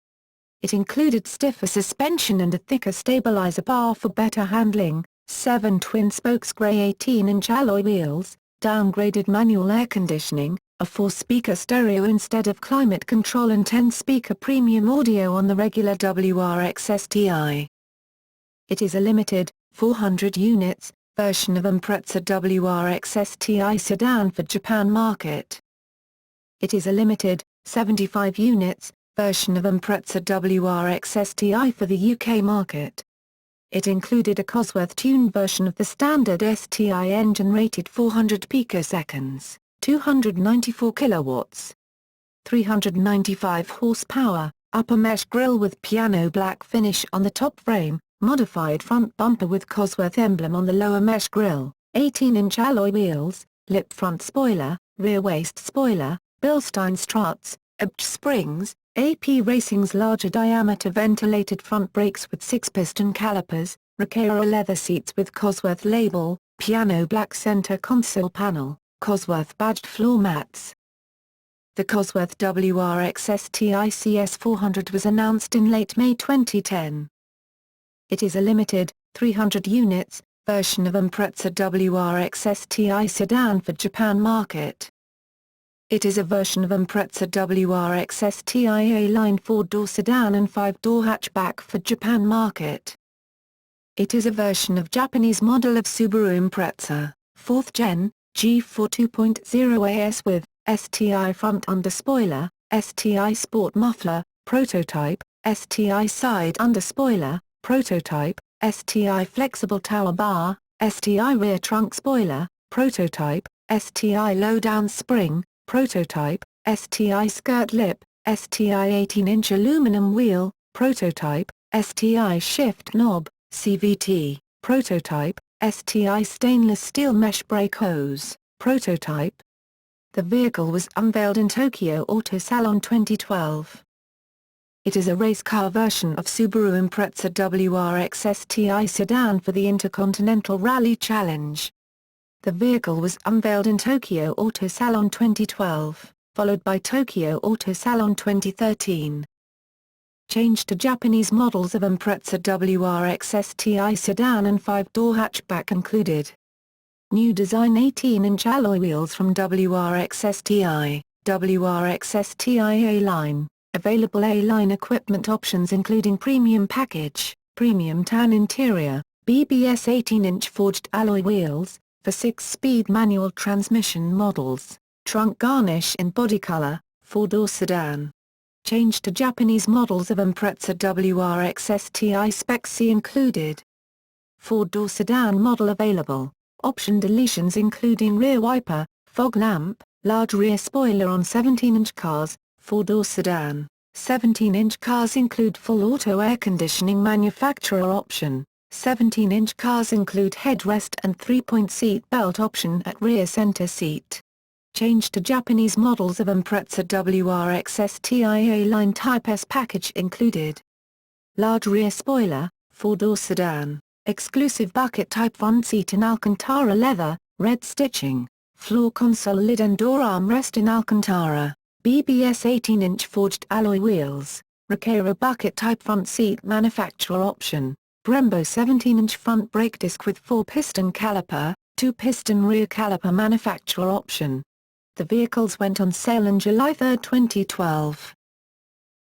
It included stiffer suspension and a thicker stabilizer bar for better handling, 7 twin-spokes grey 18-inch alloy wheels, downgraded manual air conditioning, a 4-speaker stereo instead of climate control and 10-speaker premium audio on the regular WRX STI. It is a limited, 400 units, version of Impreza WRX STI sedan for Japan market. It is a limited, 75 units, version of Impreza WRX STI for the UK market. It included a Cosworth-tuned version of the standard STI engine rated 400 picoseconds, 294 kilowatts, 395 horsepower, upper mesh grille with piano black finish on the top frame, modified front bumper with Cosworth emblem on the lower mesh grille, 18-inch alloy wheels, lip front spoiler, rear waist spoiler, Bilstein struts, ABG springs, AP Racing's larger diameter ventilated front brakes with 6-piston calipers, Recaro leather seats with Cosworth label, piano black center console panel, Cosworth badged floor mats. The Cosworth WRX STI CS400 was announced in late May 2010. It is a limited, 300 units, version of Impreza WRX STI sedan for Japan market. It is a version of Impreza WRX STI A-line 4-door sedan and 5-door hatchback for Japan market. It is a version of Japanese model of Subaru Impreza, 4th Gen, G4 2.0 AS with STI front underspoiler, STI sport muffler, prototype, STI side underspoiler, prototype, STI flexible tower bar, STI rear trunk spoiler, prototype, STI low-down spring, prototype, STI skirt lip, STI 18-inch aluminum wheel, prototype, STI shift knob, CVT, prototype, STI stainless steel mesh brake hose, prototype. The vehicle was unveiled in Tokyo Auto Salon 2012. It is a race car version of Subaru Impreza WRX STI sedan for the Intercontinental Rally Challenge. The vehicle was unveiled in Tokyo Auto Salon 2012, followed by Tokyo Auto Salon 2013. Change to Japanese models of Impreza WRX STI sedan and 5-door hatchback included. New design 18-inch alloy wheels from WRX STI, WRX STI A-Line. Available A-Line equipment options including premium package, premium tan interior, BBS 18-inch forged alloy wheels, for 6-speed manual transmission models, trunk garnish in body color, 4-door sedan. Change to Japanese models of Impreza WRX STI Spec C included. 4-door sedan model available, option deletions including rear wiper, fog lamp, large rear spoiler on 17-inch cars, 4-door sedan. 17-inch cars include full auto air conditioning manufacturer option. 17-inch cars include headrest and 3-point seat belt option at rear center seat. Change to Japanese models of Impreza WRX STI A-Line Type S package included. Large rear spoiler, 4-door sedan, exclusive bucket type front seat in Alcantara leather, red stitching, floor console lid and door armrest in Alcantara, BBS 18-inch forged alloy wheels, Recaro bucket type front seat manufacturer option. Brembo 17-inch front brake disc with 4-piston caliper, 2-piston rear caliper manufacturer option. The vehicles went on sale on July 3, 2012.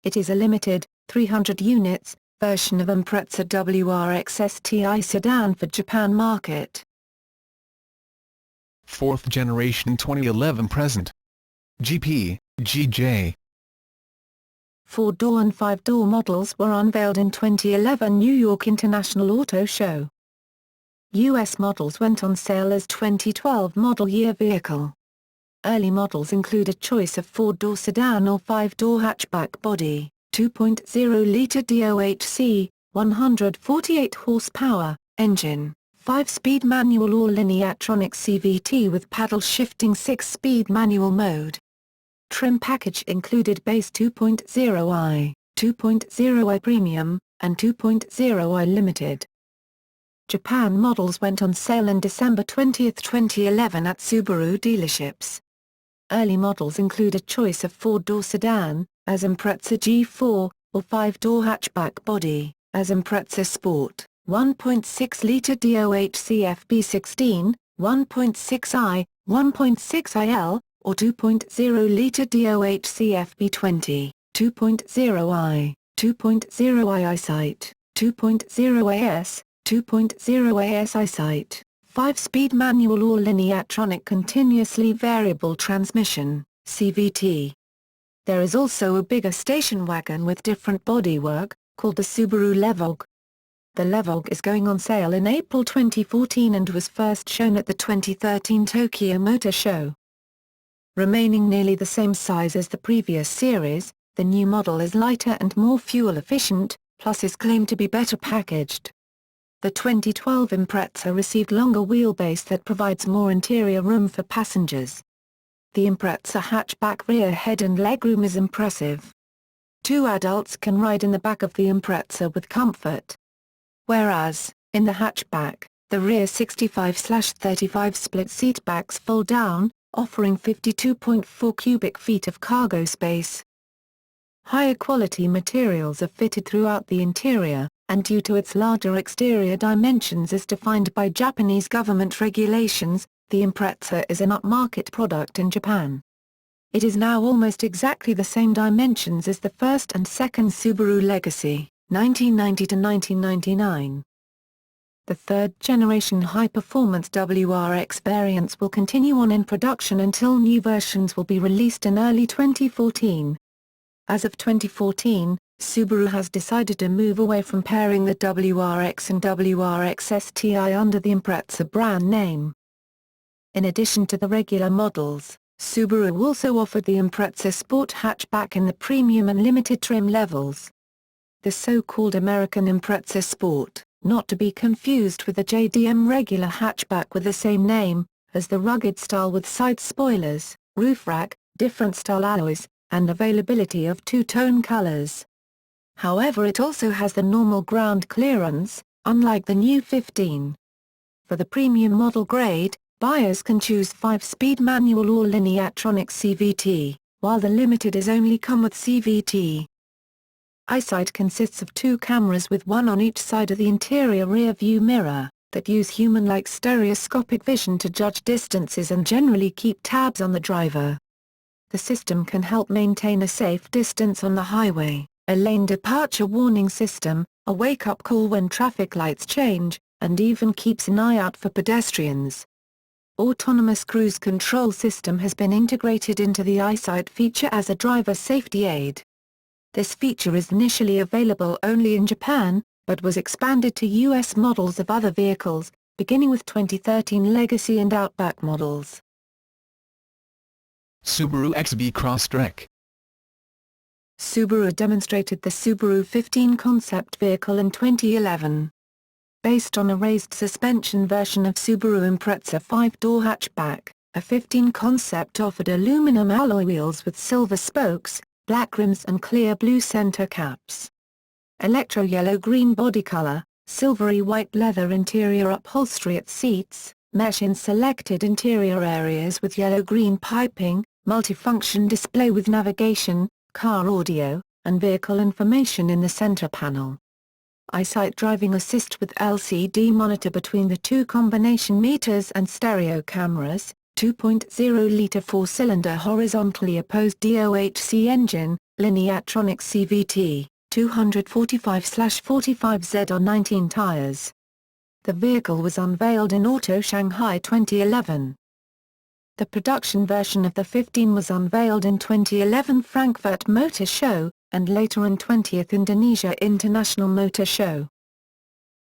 It is a limited, 300 units, version of Impreza WRX STI sedan for Japan market. 4th generation 2011 present. GP, GJ. 4-door and 5-door models were unveiled in 2011 New York International Auto Show. U.S. models went on sale as 2012 model year vehicle. Early models include a choice of 4-door sedan or 5-door hatchback body, 2.0-liter DOHC, 148 horsepower, engine, 5-speed manual or lineatronic CVT with paddle shifting 6-speed manual mode. Trim package included base 2.0i, 2.0i Premium, and 2.0i Limited. Japan models went on sale on December 20, 2011 at Subaru dealerships. Early models include a choice of 4-door sedan, as Impreza G4, or 5-door hatchback body, as Impreza Sport, 1.6-liter DOHC FB16, 1.6i, 1.6iL, or 2.0-liter DOHC FB20, 2.0i, 2.0i eyesight, 2.0 AS, 2.0 AS eyesight, 5-speed manual or lineatronic continuously variable transmission, CVT. There is also a bigger station wagon with different bodywork, called the Subaru Levogue. The Levogue is going on sale in April 2014 and was first shown at the 2013 Tokyo Motor Show. Remaining nearly the same size as the previous series, the new model is lighter and more fuel efficient, plus is claimed to be better packaged. The 2012 Impreza received longer wheelbase that provides more interior room for passengers. The Impreza hatchback rear head and legroom is impressive. 2 adults can ride in the back of the Impreza with comfort. Whereas, in the hatchback, the rear 65/35 split seatbacks fold down, offering 52.4 cubic feet of cargo space. Higher quality materials are fitted throughout the interior, and due to its larger exterior dimensions as defined by Japanese government regulations, the Impreza is an upmarket product in Japan. It is now almost exactly the same dimensions as the first and second Subaru Legacy, 1990 to 1999. The third-generation high-performance WRX variants will continue on in production until new versions will be released in early 2014. As of 2014, Subaru has decided to move away from pairing the WRX and WRX STI under the Impreza brand name. In addition to the regular models, Subaru also offered the Impreza Sport hatchback in the premium and limited trim levels. The so-called American Impreza Sport, not to be confused with the JDM regular hatchback with the same name, has the rugged style with side spoilers, roof rack, different style alloys, and availability of two-tone colors. However, it also has the normal ground clearance, unlike the new 15. For the premium model grade, buyers can choose 5-speed manual or Lineatronic CVT, while the limited is only come with CVT. EyeSight consists of two cameras with one on each side of the interior rear-view mirror, that use human-like stereoscopic vision to judge distances and generally keep tabs on the driver. The system can help maintain a safe distance on the highway, a lane departure warning system, a wake-up call when traffic lights change, and even keeps an eye out for pedestrians. Autonomous cruise control system has been integrated into the EyeSight feature as a driver safety aid. This feature is initially available only in Japan, but was expanded to U.S. models of other vehicles, beginning with 2013 Legacy and Outback models. Subaru XB Crosstrek. Subaru demonstrated the Subaru 15 concept vehicle in 2011. Based on a raised suspension version of Subaru Impreza 5-door hatchback, a 15 concept offered aluminum alloy wheels with silver spokes, black rims and clear blue center caps. Electro-yellow-green body color, silvery white leather interior upholstery at seats, mesh in selected interior areas with yellow-green piping, multifunction display with navigation, car audio, and vehicle information in the center panel. EyeSight driving assist with LCD monitor between the two combination meters and stereo cameras, 2.0-liter 4-cylinder horizontally opposed DOHC engine, Lineatronic CVT, 245/45Z on 19 tires. The vehicle was unveiled in Auto Shanghai 2011. The production version of the 15 was unveiled in 2011 Frankfurt Motor Show, and later in 20th Indonesia International Motor Show.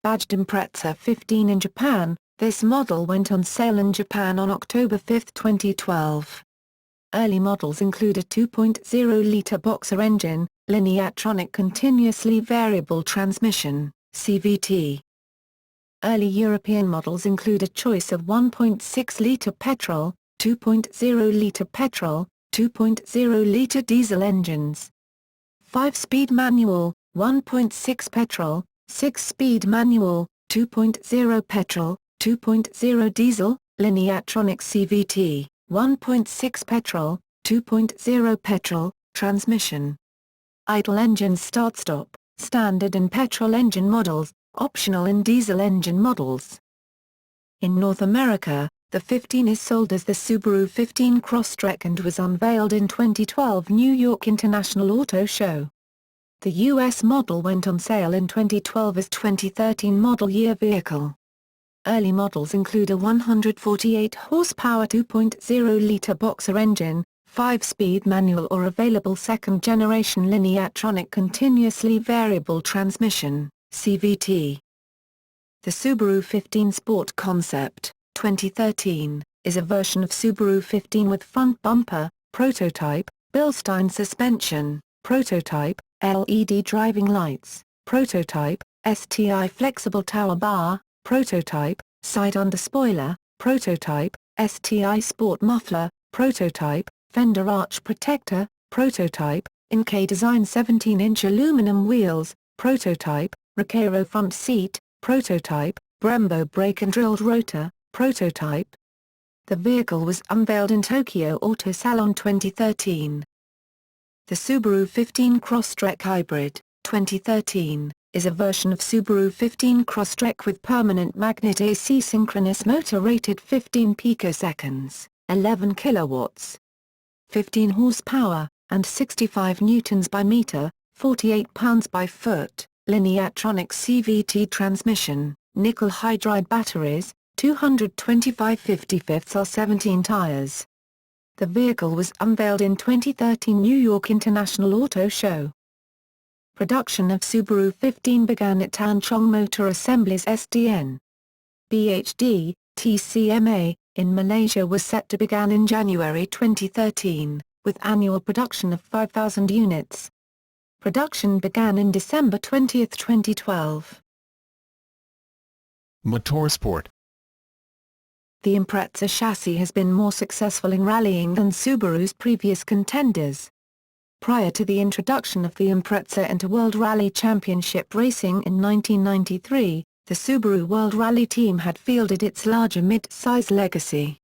Badged Impreza 15 in Japan, this model went on sale in Japan on October 5, 2012. Early models include a 2.0-liter boxer engine, Lineatronic continuously variable transmission, CVT. Early European models include a choice of 1.6-liter petrol, 2.0-liter petrol, 2.0-liter diesel engines. 5-speed manual, 1.6 petrol, 6-speed manual, 2.0 petrol, 2.0 diesel, Lineatronic CVT, 1.6 petrol, 2.0 petrol, transmission. Idle engines start-stop, standard in petrol engine models, optional in diesel engine models. In North America, the 15 is sold as the Subaru 15 Crosstrek and was unveiled in 2012 New York International Auto Show. The U.S. model went on sale in 2012 as 2013 model year vehicle. Early models include a 148 horsepower 2.0-liter boxer engine, 5-speed manual or available second-generation Lineatronic continuously variable transmission, CVT. The Subaru 15 Sport Concept, 2013, is a version of Subaru 15 with front bumper, prototype, Bilstein suspension, prototype, LED driving lights, prototype, STI flexible tower bar, prototype, side underspoiler, prototype, STI sport muffler, prototype, fender arch protector, prototype, in-K design 17-inch aluminum wheels, prototype, Recaro front seat, prototype, Brembo brake and drilled rotor, prototype. The vehicle was unveiled in Tokyo Auto Salon 2013. The Subaru 15 Crosstrek Hybrid, 2013, is a version of Subaru 15 Crosstrek with permanent magnet AC synchronous motor rated 15 picoseconds, 11 kilowatts, 15 horsepower, and 65 newtons by meter, 48 pounds by foot, Lineatronic CVT transmission, nickel hydride batteries, 225 55 or 17 tires. The vehicle was unveiled in 2013 New York International Auto Show. Production of Subaru 15 began at Tanchong Motor Assembly's SDN. BHD, TCMA, in Malaysia was set to begin in January 2013, with annual production of 5,000 units. Production began in December 20, 2012. Motorsport. The Impreza chassis has been more successful in rallying than Subaru's previous contenders. Prior to the introduction of the Impreza into World Rally Championship racing in 1993, the Subaru World Rally team had fielded its larger mid-size legacy.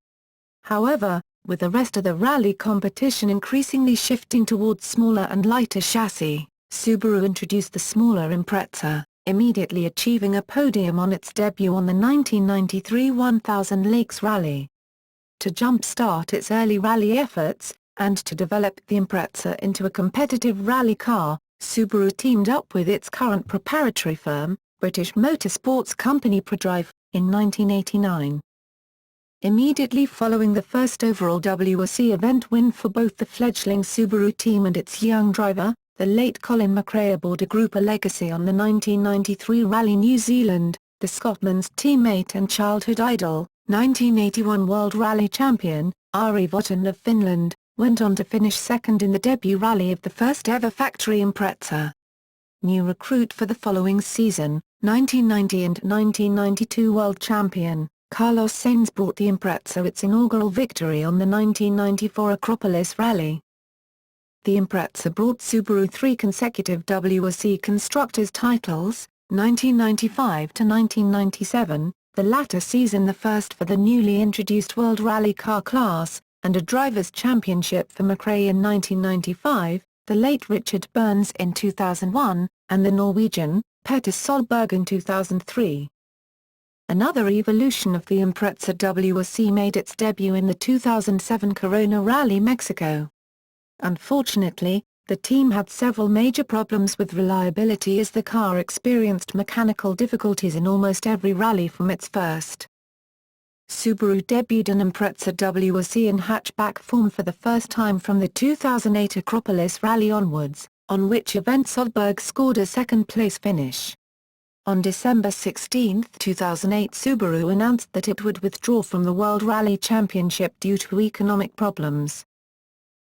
However, with the rest of the rally competition increasingly shifting towards smaller and lighter chassis, Subaru introduced the smaller Impreza, immediately achieving a podium on its debut on the 1993 1000 Lakes Rally. To jump-start its early rally efforts, and to develop the Impreza into a competitive rally car, Subaru teamed up with its current proprietary firm, British motorsports company Prodrive, in 1989. Immediately following the first overall WRC event win for both the fledgling Subaru team and its young driver, the late Colin McRae aboard a Grouper Legacy on the 1993 Rally New Zealand, the Scotsman's teammate and childhood idol, 1981 World Rally champion, Ari Vatanen of Finland, went on to finish second in the debut rally of the first ever factory Impreza. New recruit for the following season, 1990 and 1992 world champion, Carlos Sainz brought the Impreza its inaugural victory on the 1994 Acropolis Rally. The Impreza brought Subaru 3 consecutive WRC Constructors titles, 1995 to 1997, the latter season the first for the newly introduced World Rally Car class, and a Drivers' Championship for McRae in 1995, the late Richard Burns in 2001, and the Norwegian, Petter Solberg in 2003. Another evolution of the Impreza WRC made its debut in the 2007 Corona Rally Mexico. Unfortunately, the team had several major problems with reliability as the car experienced mechanical difficulties in almost every rally from its first. Subaru debuted an Impreza WRC in hatchback form for the first time from the 2008 Acropolis Rally onwards, on which event Solberg scored a second-place finish. On December 16, 2008 Subaru announced that it would withdraw from the World Rally Championship due to economic problems.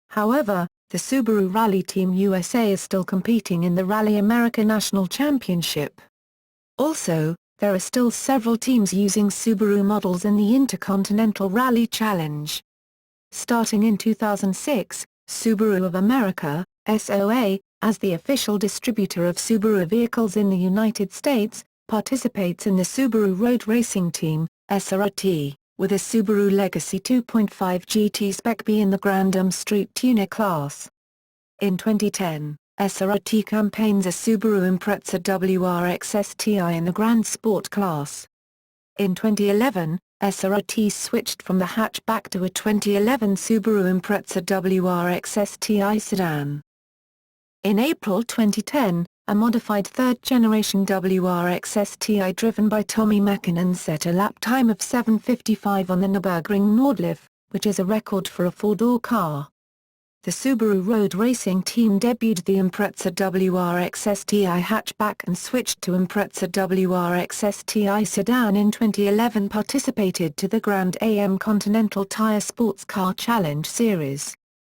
However, the Subaru Rally Team USA is still competing in the Rally America National Championship. Also, there are still several teams using Subaru models in the Intercontinental Rally Challenge. Starting in 2006, Subaru of America, SOA, as the official distributor of Subaru vehicles in the United States, participates in the Subaru Road Racing Team, SRT, with a Subaru Legacy 2.5 GT Spec B in the Grand Am Street Tuner class. In 2010, SRT campaigns a Subaru Impreza WRX STI in the Grand Sport class. In 2011, SRT switched from the hatchback to a 2011 Subaru Impreza WRX STI sedan. In April 2010, a modified third-generation WRX STI driven by Tommy Mäkinen set a lap time of 7:55 on the Nürburgring Nordschleife, which is a record for a four-door car. The Subaru Road Racing Team debuted the Impreza WRX STI hatchback and switched to Impreza WRX STI sedan in 2011. Participated to the Grand Am Continental Tire Sports Car Challenge Series.